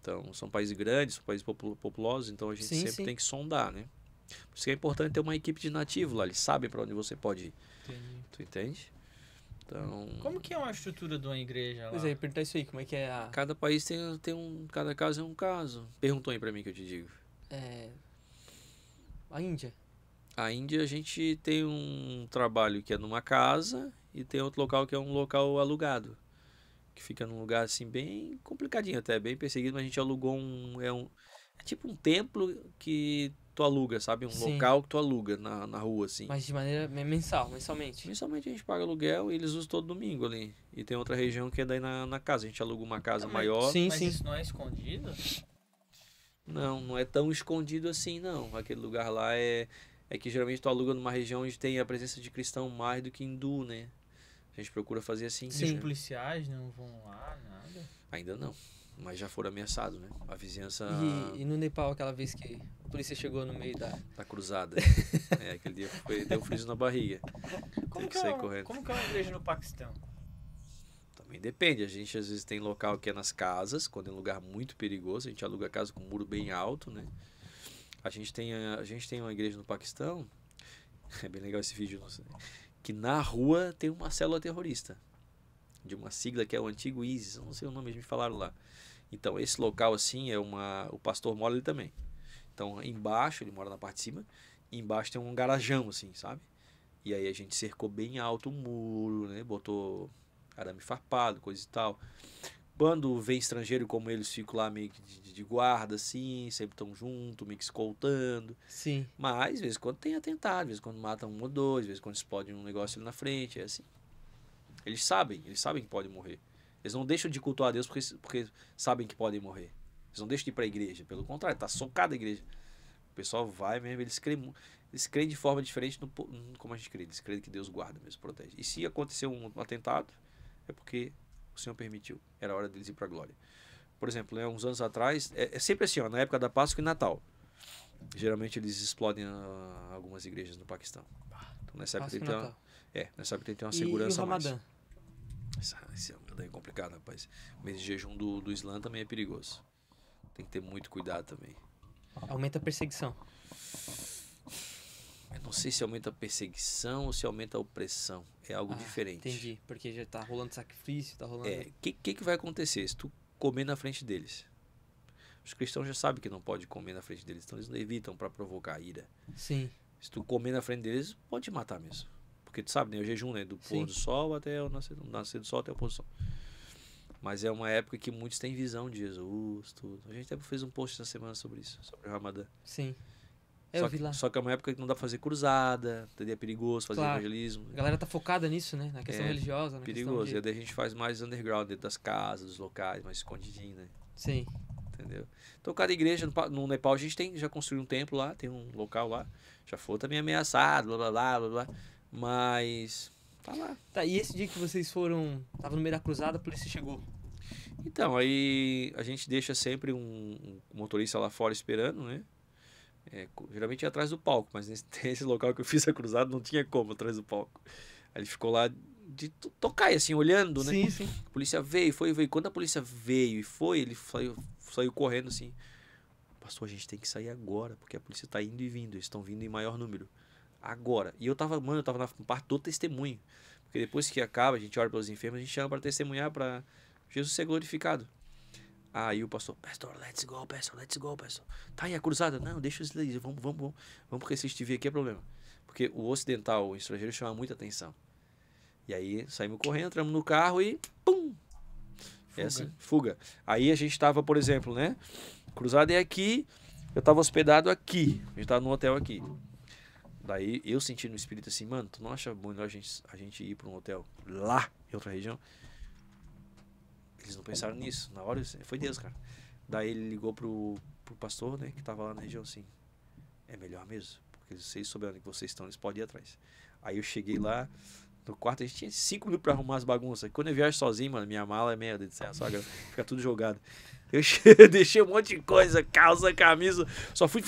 Então, são países grandes, são países populosos, então a gente sempre tem que sondar, né? Por isso que é importante ter uma equipe de nativo lá, eles sabem para onde você pode ir. Entendi. Tu entende? Então... Como que é uma estrutura de uma igreja lá? Pois é, perguntar isso aí, como é que é a... Cada país cada caso é um caso. Perguntou aí pra mim que eu te digo. A Índia. A Índia a gente tem um trabalho que é numa casa e tem outro local que é um local alugado. Que fica num lugar assim bem complicadinho até, bem perseguido, mas a gente alugou é tipo um templo que tu aluga, sabe? Local que tu aluga na rua, assim. Mas de maneira mensalmente. Mensalmente a gente paga aluguel e eles usam todo domingo ali. E tem outra região que é daí na casa. A gente aluga uma casa maior. Mas isso não é escondido? Não é tão escondido assim, não. Aquele lugar lá é que geralmente tu aluga numa região onde tem a presença de cristão mais do que hindu, né? A gente procura fazer assim. Os policiais não vão lá, nada? Ainda não. Mas já foram ameaçados, né? A vizinhança E no Nepal, aquela vez que a polícia chegou no meio da... da cruzada. Aquele dia deu frio na barriga. Tem que sair correndo. Como que é uma igreja no Paquistão? Também depende. A gente às vezes tem local que é nas casas, quando é um lugar muito perigoso. A gente aluga casa com um muro bem alto, né? A gente tem uma igreja no Paquistão. É bem legal esse vídeo. Que na rua tem uma célula terrorista. De uma sigla que é o antigo ISIS. Eu não sei o nome, eles me falaram lá. Então, esse local, assim, o pastor mora ali também. Então, embaixo, ele mora na parte de cima, e embaixo tem um garajão, assim, sabe? E aí a gente cercou bem alto o muro, né? Botou arame farpado, coisa e tal. Quando vem estrangeiro como eles, ficam lá meio que de guarda, assim, sempre estão junto, meio que escoltando. Sim. Mas, às vezes, quando tem atentado, às vezes, quando matam um ou dois, às vezes, quando explode um negócio ali na frente, é assim. Eles sabem que podem morrer. Eles não deixam de cultuar a Deus porque sabem que podem morrer. Eles não deixam de ir para a igreja. Pelo contrário, está socada a igreja. O pessoal vai mesmo, eles creem de forma diferente como a gente crê. Eles creem que Deus guarda mesmo, protege. E se acontecer um atentado, é porque o Senhor permitiu. Era hora deles ir para a glória. Por exemplo, né, uns anos atrás, é sempre assim, ó, na época da Páscoa e Natal. Geralmente eles explodem algumas igrejas no Paquistão. Então nessa época tem uma segurança e o Ramadã? mais. Esse é complicado, rapaz. O mês de jejum do Islã também é perigoso. Tem que ter muito cuidado também. Aumenta a perseguição. Eu não sei se aumenta a perseguição ou se aumenta a opressão. É algo diferente. Entendi, porque já tá rolando sacrifício, tá rolando... O que vai acontecer se tu comer na frente deles? Os cristãos já sabem que não pode comer na frente deles, então eles não evitam para provocar ira. Sim. Se tu comer na frente deles, pode te matar mesmo. Porque tu sabe, né? O jejum, né? Do pôr do sol até o nascer do sol até o pôr do sol. Mas é uma época que muitos têm visão de Jesus, tudo. A gente até fez um post essa semana sobre isso, sobre o Ramadã. Sim. Eu vi lá. Só que é uma época que não dá pra fazer cruzada, entendeu? É perigoso fazer evangelismo. A galera tá focada nisso, né? Na questão religiosa. Na perigoso. Questão E daí a gente faz mais underground, dentro das casas, dos locais, mais escondidinho, né? Sim. Entendeu? Então cada igreja, no Nepal a gente já construiu um templo lá, tem um local lá. Já foi também ameaçado, blá blá blá blá blá. Mas tá lá. Tá, e esse dia que vocês foram, tava no meio da cruzada, a polícia chegou? Então, aí a gente deixa sempre um motorista lá fora esperando, né? Geralmente é atrás do palco, mas nesse local que eu fiz a cruzada não tinha como atrás do palco. Aí ele ficou lá de tocar, assim, olhando, né? Sim, sim. A polícia veio. Quando a polícia veio e foi, ele saiu correndo assim. Pastor, a gente tem que sair agora, porque a polícia tá indo e vindo, eles estão vindo em maior número. Agora. E eu tava na parte do testemunho. Porque depois que acaba, a gente ora pelos enfermos, a gente chama para testemunhar para Jesus ser glorificado. Aí o pastor, pastor, let's go, pastor. Tá aí a cruzada? Não, deixa eles ler, vamos, porque se estiver aqui é problema. Porque o ocidental, o estrangeiro, chama muita atenção. E aí saímos correndo, entramos no carro e pum! Fuga. Aí a gente tava, por exemplo, né? Cruzada é aqui, eu tava hospedado aqui, a gente tava no hotel aqui. Daí eu senti no espírito assim, mano, tu não acha melhor a gente ir para um hotel lá, em outra região? Eles não pensaram nisso. Na hora, foi Deus, cara. Daí ele ligou pro pastor, né, que tava lá na região, assim. É melhor mesmo, porque vocês souberam que vocês estão, eles podem ir atrás. Aí eu cheguei lá, no quarto, a gente tinha 5 minutos pra arrumar as bagunças. Quando eu viajo sozinho, mano, minha mala é merda, a sogra fica tudo jogado. Eu deixei um monte de coisa, calça, camisa, só fui,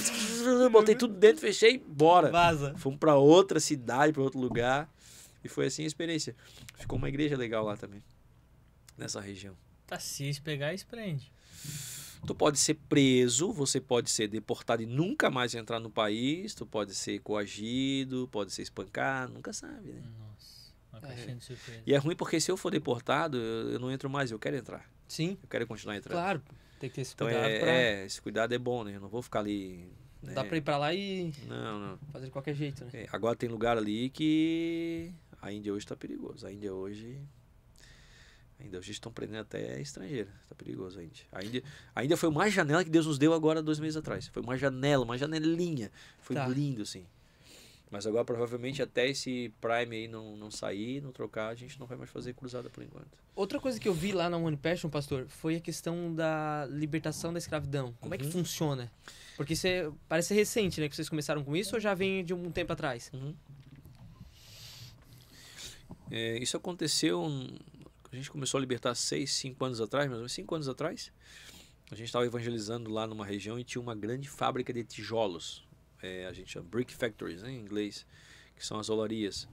botei tudo dentro, fechei, bora. Vaza. Fomos pra outra cidade, pra outro lugar, e foi assim a experiência. Ficou uma igreja legal lá também, nessa região. Tá, se pegar, prende. Tu pode ser preso, você pode ser deportado e nunca mais entrar no país, tu pode ser coagido, pode ser espancado, nunca sabe, né? Nossa, uma caixinha de surpresa. E é ruim porque se eu for deportado, eu não entro mais, eu quero entrar. Sim. Eu quero continuar entrando. Claro, tem que ter esse Então cuidado. esse cuidado é bom, né? Eu não vou ficar ali... Né? Dá pra ir pra lá e não. fazer de qualquer jeito, né? Agora tem lugar ali que a Índia hoje tá perigoso. A Índia hoje estão prendendo até estrangeira. Tá perigoso a Índia. A Índia foi uma janela que Deus nos deu agora 2 meses atrás. Foi uma janela, uma janelinha. Foi lindo, assim. Mas agora, provavelmente, até esse Prime aí não sair, não trocar, a gente não vai mais fazer cruzada por enquanto. Outra coisa que eu vi lá na One Passion, pastor, foi a questão da libertação da escravidão. Como é que funciona? Porque parece ser recente, né? Que vocês começaram com isso ou já vem de um tempo atrás? Isso aconteceu... A gente começou a libertar 5 anos atrás, mais ou menos 5 anos atrás. A gente estava evangelizando lá numa região e tinha uma grande fábrica de tijolos. A gente chama brick factories, né, em inglês, que são as olarias.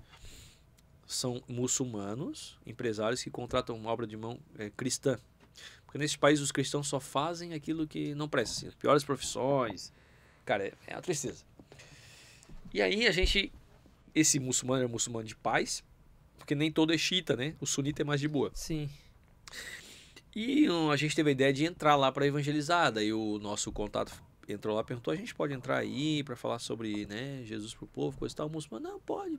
São muçulmanos, empresários que contratam uma obra de mão cristã. Porque nesse país os cristãos só fazem aquilo que não presta. Assim, as piores profissões. Cara, é uma tristeza. E aí esse muçulmano era muçulmano de paz, porque nem todo é xiita, né? O sunita é mais de boa. Sim. E a gente teve a ideia de entrar lá para evangelizar. Daí o nosso contato entrou lá, perguntou: a gente pode entrar aí para falar sobre, né, Jesus pro povo, coisa e tal? O muçulmano: não, pode.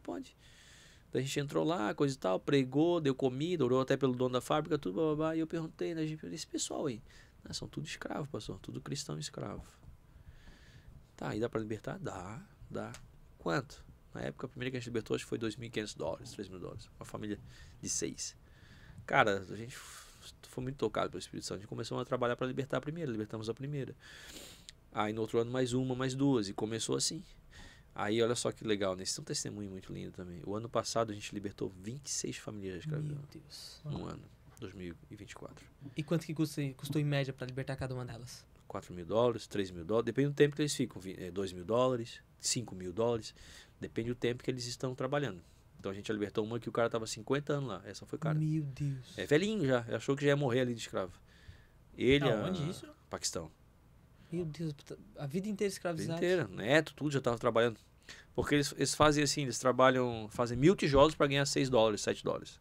Daí a gente entrou lá, coisa e tal, pregou, deu comida, orou até pelo dono da fábrica, tudo, blá, blá, blá. E eu perguntei, né, esse pessoal aí, são tudo escravo, pastor, tudo cristão escravo. Tá, e dá para libertar? Dá. Quanto? Na época, a primeira que a gente libertou, acho que foi $2.500, $3.000. Uma família de 6. Cara, a gente foi muito tocado pelo Espírito Santo. A gente começou a trabalhar para libertar a primeira, libertamos a primeira. Aí no outro ano mais uma, mais duas, e começou assim. Aí olha só que legal, né? Esse é um testemunho muito lindo também. O ano passado a gente libertou 26 famílias de escravidão. Meu Deus. No ano, 2024. E quanto que custou em média para libertar cada uma delas? $4.000, $3.000, depende do tempo que eles ficam. $2.000, $5.000, depende do tempo que eles estão trabalhando. Então a gente libertou uma que o cara tava 50 anos lá. Essa foi o cara. Meu Deus. É velhinho já, achou que já ia morrer ali de escravo. Ele, Onde isso? Paquistão. Meu Deus, a vida inteira A vida escravizado. inteira, neto, tudo já tava trabalhando. Porque eles fazem assim, eles fazem 1.000 tijolos para ganhar $6, $7.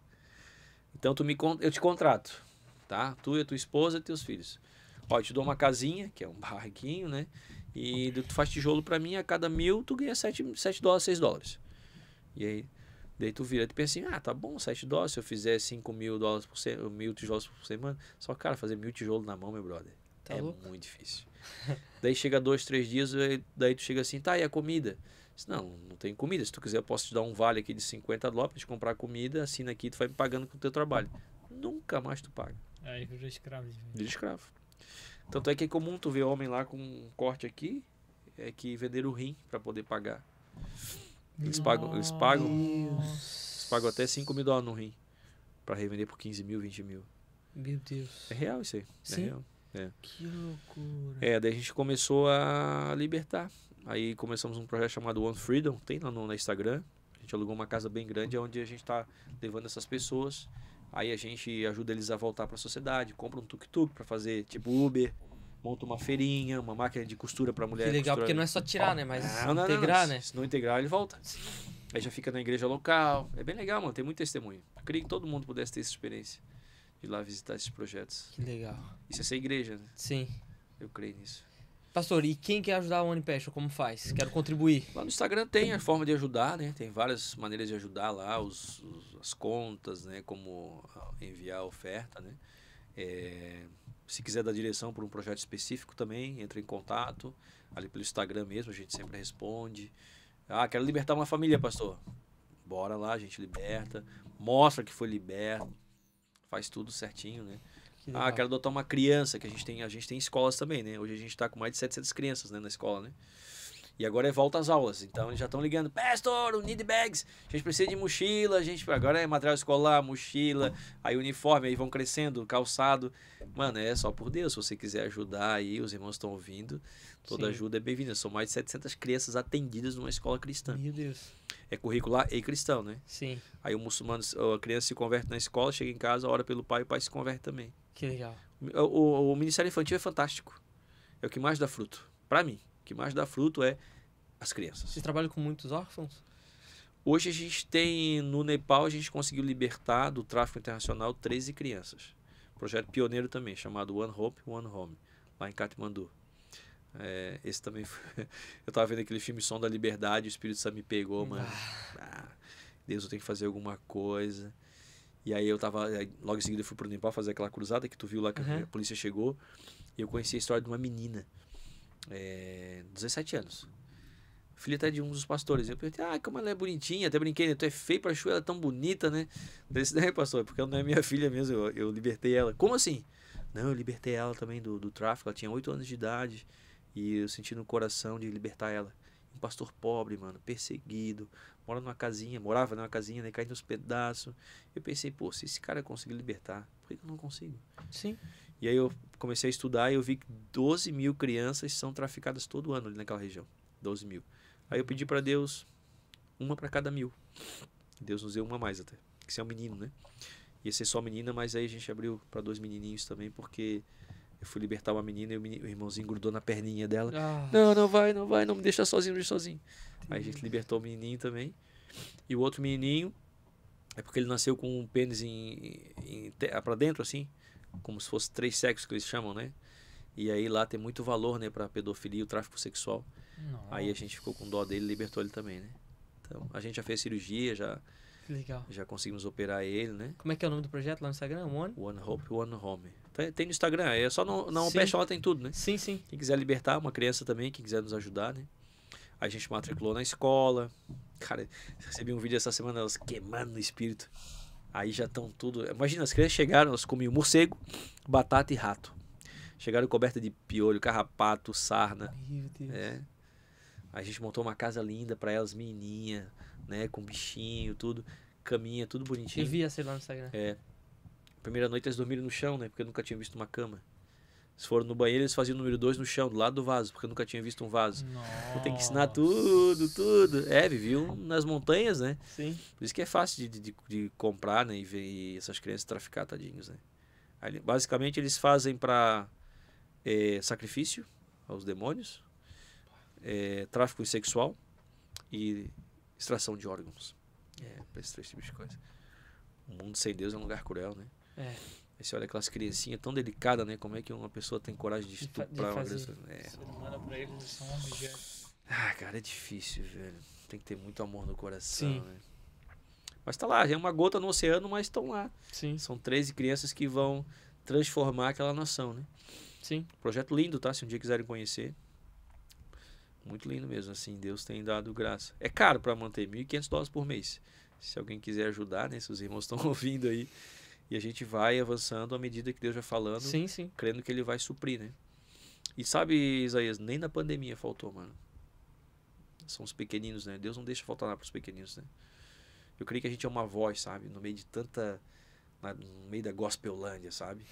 Então eu te contrato, tá? Tu e a tua esposa e teus filhos. Ó, eu te dou uma casinha, que é um barraquinho, né? E tu faz tijolo para mim, a cada 1.000 tu ganha $7, $6. E aí, daí tu vira e tu pensa assim, tá bom, $7, se eu fizer $5.000 por semana, 1.000 tijolos por semana. Só, cara, fazer 1.000 tijolos na mão, meu brother, Tá é louco? muito difícil. Daí chega 2, 3 dias, daí tu chega assim, tá, e a comida? Não tem comida. Se tu quiser, eu posso te dar um vale aqui de $50 pra te comprar comida, assina aqui, tu vai me pagando com o teu trabalho. Nunca mais tu paga. Aí virou escravo. Vira escravo. Tanto é que é comum tu ver homem lá com um corte aqui, que venderam o rim pra poder pagar. Eles pagam até $5.000 no rim pra revender por 15.000, 20.000. Meu Deus. É real isso aí. Sim? É real. Que loucura. Daí a gente começou a libertar. Aí começamos um projeto chamado One Freedom, tem lá no Instagram. A gente alugou uma casa bem grande onde a gente está levando essas pessoas. Aí a gente ajuda eles a voltar para a sociedade, compra um tuk-tuk para fazer tipo Uber, monta uma feirinha, uma máquina de costura para mulher. Que legal, costurar. porque não é só tirar, né? Mas Não, integrar, não. né? Se não integrar, ele volta. Aí já fica na igreja local. É bem legal, mano. Tem muito testemunho. Eu queria que todo mundo pudesse ter essa experiência de ir lá visitar esses projetos. Que legal. Isso é ser igreja, né? Sim. Eu creio nisso. Pastor, e quem quer ajudar o One Passion, como faz? Quero contribuir. Lá no Instagram tem a forma de ajudar, né? Tem várias maneiras de ajudar lá, as contas, né? Como enviar a oferta, né? Se quiser dar direção para um projeto específico também, entra em contato. Ali pelo Instagram mesmo, a gente sempre responde. Quero libertar uma família, pastor. Bora lá, a gente liberta. Mostra que foi liberto. Faz tudo certinho, né? Quero adotar uma criança, que a gente tem escolas também, né? Hoje a gente tá com mais de 700 crianças, né, na escola, né? E agora volta às aulas. Então eles já estão ligando: pastor, o need bags, a gente precisa de mochila, agora é material escolar, mochila, aí uniforme, aí vão crescendo, calçado. Mano, é só por Deus, se você quiser ajudar aí, os irmãos estão ouvindo, toda ajuda é bem-vinda. São mais de 700 crianças atendidas numa escola cristã. Meu Deus. É curricular e cristão, né? Sim. Aí o muçulmano, a criança se converte na escola, chega em casa, ora pelo pai, o pai se converte também. Que legal. O Ministério Infantil é fantástico. É o que mais dá fruto. Pra mim, o que mais dá fruto é as crianças. Vocês trabalham com muitos órfãos? Hoje a gente tem, no Nepal, a gente conseguiu libertar do tráfico internacional 13 crianças. Projeto pioneiro também, chamado One Hope, One Home, lá em Katmandu. Esse também foi... Eu tava vendo aquele filme Som da Liberdade, o Espírito Santo me pegou, mano. Deus, eu tenho que fazer alguma coisa. E aí logo em seguida eu fui pro Nepal fazer aquela cruzada que tu viu lá que a polícia chegou. E eu conheci a história de uma menina, 17 anos. Filha até de um dos pastores. Eu perguntei, como ela é bonitinha, até brinquei, né? Tu é feio pra chuva, ela é tão bonita, né? Eu disse, não, pastor, porque ela não é minha filha mesmo, eu libertei ela. Como assim? Não, eu libertei ela também do tráfico, ela tinha 8 anos de idade. E eu senti no coração de libertar ela. Um pastor pobre, mano, perseguido, morava numa casinha, né, caindo nos pedaços. Eu pensei, pô, se esse cara conseguir libertar, por que eu não consigo? Sim. E aí eu comecei a estudar e eu vi que 12 mil crianças são traficadas todo ano ali naquela região. 12 mil. Aí eu pedi para Deus uma para cada 1000. Deus nos deu uma a mais até. Que isso é um menino, né? Ia ser só menina, mas aí a gente abriu para 2 menininhos também, porque eu fui libertar uma menina e o irmãozinho grudou na perninha dela. Ah, Não vai, não me deixa sozinho, não me deixa sozinho. Aí a gente libertou o menininho também. E o outro menininho, é porque ele nasceu com um pênis pra dentro, assim, como se fosse 3 sexos que eles chamam, né? E aí lá tem muito valor, né, pra pedofilia e o tráfico sexual. Aí a gente ficou com dó dele e libertou ele também, né? Então, a gente já fez cirurgia, que legal. já conseguimos operar ele, né? Como é que é o nome do projeto lá no Instagram? One Hope, One Home. Tem no Instagram, é só não Sim. Peste lá tem tudo, né? Sim, sim. Quem quiser libertar, uma criança também, quem quiser nos ajudar, né? A gente matriculou na escola. Cara, recebi um vídeo essa semana, elas queimando no espírito. Aí já estão tudo... Imagina, as crianças chegaram, elas comiam morcego, batata e rato. Chegaram coberta de piolho, carrapato, sarna. Meu Deus. É. A gente montou uma casa linda pra elas, menininha, né? Com bichinho, tudo. Caminha, tudo bonitinho. Eu vi essa lá no Instagram. Primeira noite eles dormiram no chão, né? Porque eu nunca tinha visto uma cama. Se foram no banheiro, eles faziam o número 2 no chão, do lado do vaso, porque eu nunca tinha visto um vaso. Eu tenho que ensinar tudo. Viviam nas montanhas, né? Sim. Por isso que é fácil de comprar, né? E essas crianças traficar, tadinhos, né? Aí, basicamente, eles fazem pra sacrifício aos demônios, tráfico sexual e extração de órgãos. Pra esses 3 tipos de coisa. O mundo sem Deus é um lugar cruel, né? Aí você olha aquelas criancinhas tão delicadas, né? Como é que uma pessoa tem coragem de estuprar uma criança? Ser humano pra eles são um objeto. Cara, é difícil, velho. Tem que ter muito amor no coração, Sim. né? Mas tá lá, é uma gota no oceano, mas estão lá. Sim. São 13 crianças que vão transformar aquela nação, né? Sim. Projeto lindo, tá? Se um dia quiserem conhecer. Muito lindo mesmo, assim. Deus tem dado graça. É caro pra manter, $1.500 por mês. Se alguém quiser ajudar, né? Se os irmãos estão ouvindo aí. E a gente vai avançando à medida que Deus vai falando, Sim, sim. crendo que Ele vai suprir, né? E sabe, Isaías, nem na pandemia faltou, mano. São os pequeninos, né? Deus não deixa faltar nada pros pequeninos, né? Eu creio que a gente é uma voz, sabe? No meio de no meio da gospelândia, sabe?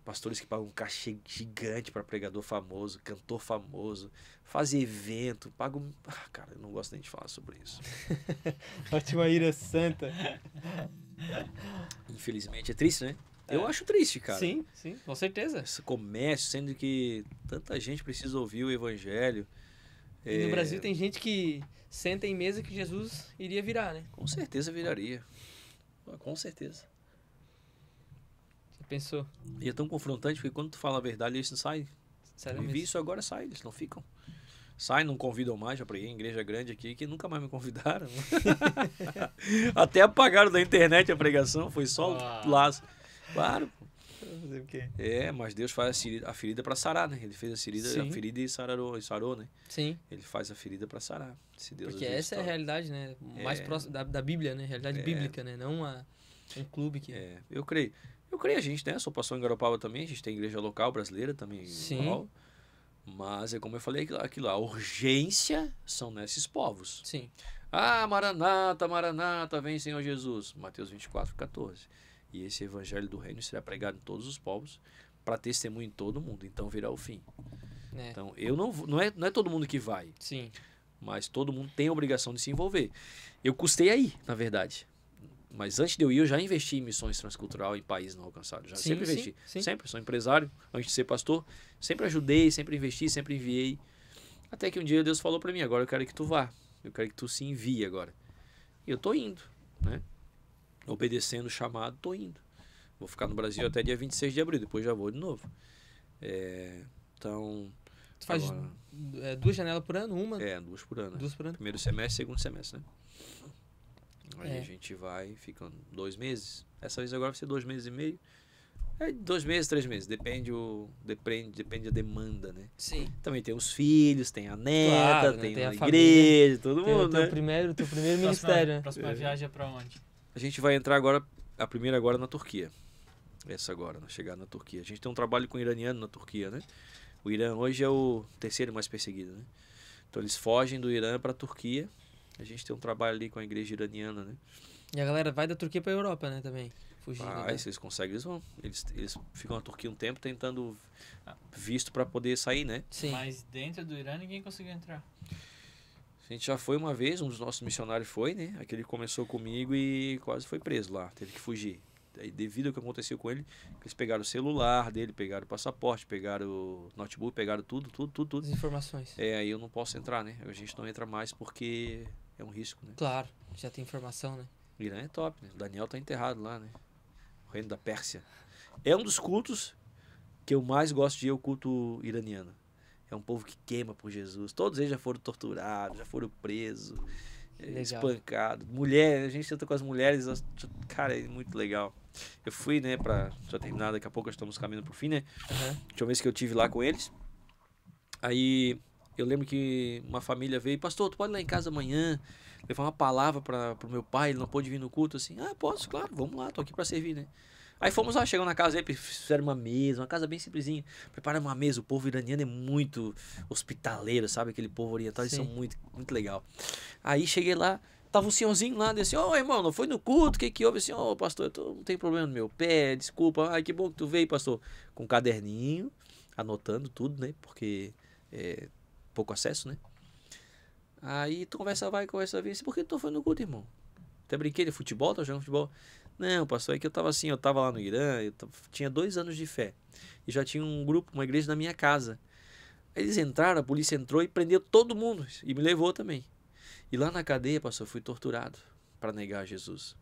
Pastores que pagam um cachê gigante para pregador famoso, cantor famoso, fazem evento, pagam... cara, eu não gosto nem de falar sobre isso. Ótima ira santa. Infelizmente, é triste, né? Eu acho triste, cara. Sim, sim, com certeza. Esse comércio, sendo que tanta gente precisa ouvir o evangelho. E no Brasil tem gente que senta em mesa que Jesus iria virar, né? Com certeza viraria. Com certeza. Você pensou? E é tão confrontante porque quando tu fala a verdade, eles não saem. Sério Eu vi mesmo? isso agora, sai, eles não ficam. Saem, não convidam mais, já preguei em igreja grande aqui, que nunca mais me convidaram. Até apagaram da internet a pregação, foi só laço. Claro. Fazer o quê? Mas Deus faz a ferida para sarar, né? Ele fez a Sim. ferida e sarou, né? Sim, Ele faz a ferida para sarar. Se Deus porque ajuda, essa é a tá. realidade, né? Mais próxima da Bíblia, né? Realidade bíblica, né? Não um clube que... Eu creio. Eu creio a gente, né? Sou pastor em Garopaba também, a gente tem igreja local brasileira também. Sim. Igual. Mas é como eu falei aquilo lá, a urgência são nesses povos. Sim. Maranata, Maranata, vem Senhor Jesus. Mateus 24:14. E esse evangelho do reino será pregado em todos os povos para testemunho em todo mundo. Então virá o fim. É. Então, não é todo mundo que vai, Sim. mas todo mundo tem a obrigação de se envolver. Eu custei aí, na verdade. Mas antes de eu ir, eu já investi em missões transcultural em países não alcançados. Já sempre investi. Sim. Sempre. Sou empresário, antes de ser pastor. Sempre ajudei, sempre investi, sempre enviei. Até que um dia Deus falou para mim, agora eu quero que tu vá. Eu quero que tu se envie agora. E eu tô indo, né? Obedecendo o chamado, tô indo. Vou ficar no Brasil até dia 26 de abril, depois já vou de novo. Então... Tu faz agora, 2 janelas por ano? Uma? 2 por ano. 2 por ano? Primeiro semestre, segundo semestre, né? Aí É. a gente vai, fica 2 meses. Essa vez agora vai ser 2 meses e meio. 2 meses, 3 meses. Depende da demanda, né? Sim. Também tem os filhos, tem a neta, Claro, né? tem Tem a a igreja, todo Tem o mundo, teu né? primeiro ministério, né? Próxima viagem é pra onde? A gente vai entrar agora, a primeira agora na Turquia. Essa agora, chegar na Turquia. A gente tem um trabalho com o iraniano na Turquia, né? O Irã hoje é o terceiro mais perseguido, né? Então eles fogem do Irã para a Turquia A gente tem um trabalho ali com a igreja iraniana, né? E a galera vai da Turquia pra Europa, né, também. Fugindo. Né? Se eles conseguem, eles vão. Eles ficam na Turquia um tempo tentando visto para poder sair, né? Sim. Mas dentro do Irã ninguém conseguiu entrar. A gente já foi uma vez, um dos nossos missionários foi, né? Aquele começou comigo e quase foi preso lá, teve que fugir. Aí, devido ao que aconteceu com ele, eles pegaram o celular dele, pegaram o passaporte, pegaram o notebook, pegaram tudo. As informações. Aí eu não posso entrar, né? A gente não entra mais porque é um risco, né? Claro, já tem informação, né? O Irã é top, né? O Daniel tá enterrado lá, né? O reino da Pérsia. É um dos cultos que eu mais gosto de ir, é o culto iraniano. É um povo que queima por Jesus. Todos eles já foram torturados, já foram presos, espancados. Mulher, a gente tenta com as mulheres, cara, é muito legal. Eu fui, né, pra já terminar, daqui a pouco estamos caminhando pro fim, né? Uhum. Tinha uma vez que eu tive lá com eles. Aí eu lembro que uma família veio, pastor, tu pode ir lá em casa amanhã levar uma palavra pro meu pai, ele não pôde vir no culto, assim. Ah, posso, claro, vamos lá, tô aqui pra servir, né? Aí fomos lá, chegamos na casa dele, fizeram uma mesa, uma casa bem simplesinha. Preparamos uma mesa, o povo iraniano é muito hospitaleiro, sabe? Aquele povo oriental, eles são muito, muito legal. Aí cheguei lá, tava um senhorzinho lá, disse, ô irmão, não foi no culto, o que houve? Assim, ô pastor, não tem problema no meu pé, desculpa, ai que bom que tu veio, pastor. Com um caderninho, anotando tudo, né? Porque é pouco acesso, né? Aí tu conversa vai, conversa vem, assim, por que tu não foi no culto, irmão? Até brinquei de futebol, tá jogando futebol? Não, pastor, é que eu tava assim, eu tava lá no Irã, tinha 2 anos de fé. E já tinha um grupo, uma igreja na minha casa. Aí eles entraram, a polícia entrou e prendeu todo mundo. E me levou também. E lá na cadeia, pastor, eu fui torturado para negar Jesus.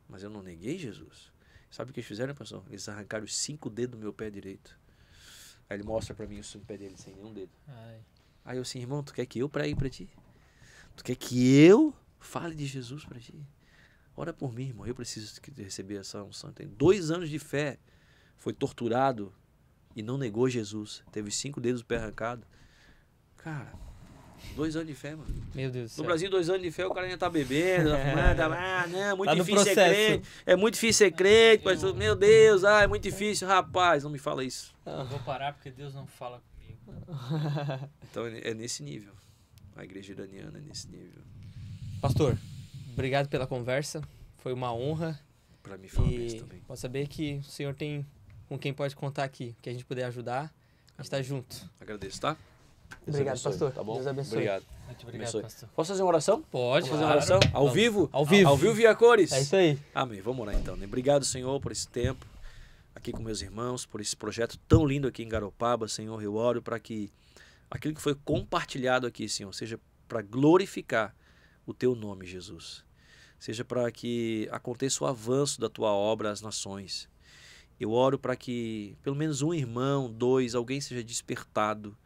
Mas eu não neguei Jesus. Sabe o que eles fizeram, pastor? Eles arrancaram os 5 dedos do meu pé direito. Aí ele mostra para mim o pé dele sem nenhum dedo. Aí eu assim, irmão, tu quer que eu pregue para ti? Tu quer que eu fale de Jesus para ti? Ora por mim, irmão, eu preciso receber essa unção. Tem 2 anos de fé, foi torturado e não negou Jesus. Teve 5 dedos do pé arrancado. Cara, 2 anos de fé, mano. Meu Deus do céu. No Brasil, 2 anos de fé, o cara ainda tá bebendo, tá fumando, não, muito Tá no difícil ser processo. crente. É muito difícil ser crente, pastor. Meu Deus, é muito difícil. Rapaz, não me fala isso. Eu vou parar porque Deus não fala comigo. Então é nesse nível. A igreja iraniana é nesse nível. Pastor, obrigado pela conversa. Foi uma honra. Pra mim foi uma vez E também. pode saber que o senhor tem com quem pode contar aqui, que a gente puder ajudar. A gente tá junto. Agradeço, tá? Deus Obrigado, abençoe, pastor. Tá bom? Deus abençoe. Obrigado. Muito obrigado, Abençoe. pastor. Posso fazer uma oração? Pode. Vamos fazer uma claro. oração? Ao Vamos. vivo? Ao vivo. Ao vivo e a cores. É isso aí. Amém. Vamos orar então, né? Obrigado, Senhor, por esse tempo aqui com meus irmãos, por esse projeto tão lindo aqui em Garopaba, Senhor. Eu oro para que aquilo que foi compartilhado aqui, Senhor, seja para glorificar o Teu nome, Jesus. Seja para que aconteça o avanço da Tua obra às nações. Eu oro para que pelo menos um irmão, 2, alguém seja despertado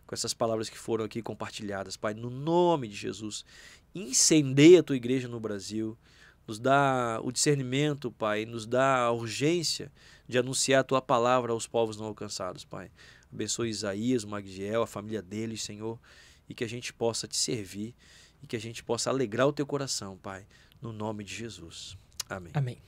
com essas palavras que foram aqui compartilhadas, Pai, no nome de Jesus. Incendeia a Tua igreja no Brasil. Nos dá o discernimento, Pai, nos dá a urgência de anunciar a Tua palavra aos povos não alcançados, Pai. Abençoe Isaías, o Magdiel, a família deles, Senhor, e que a gente possa Te servir e que a gente possa alegrar o Teu coração, Pai, no nome de Jesus. Amém. Amém.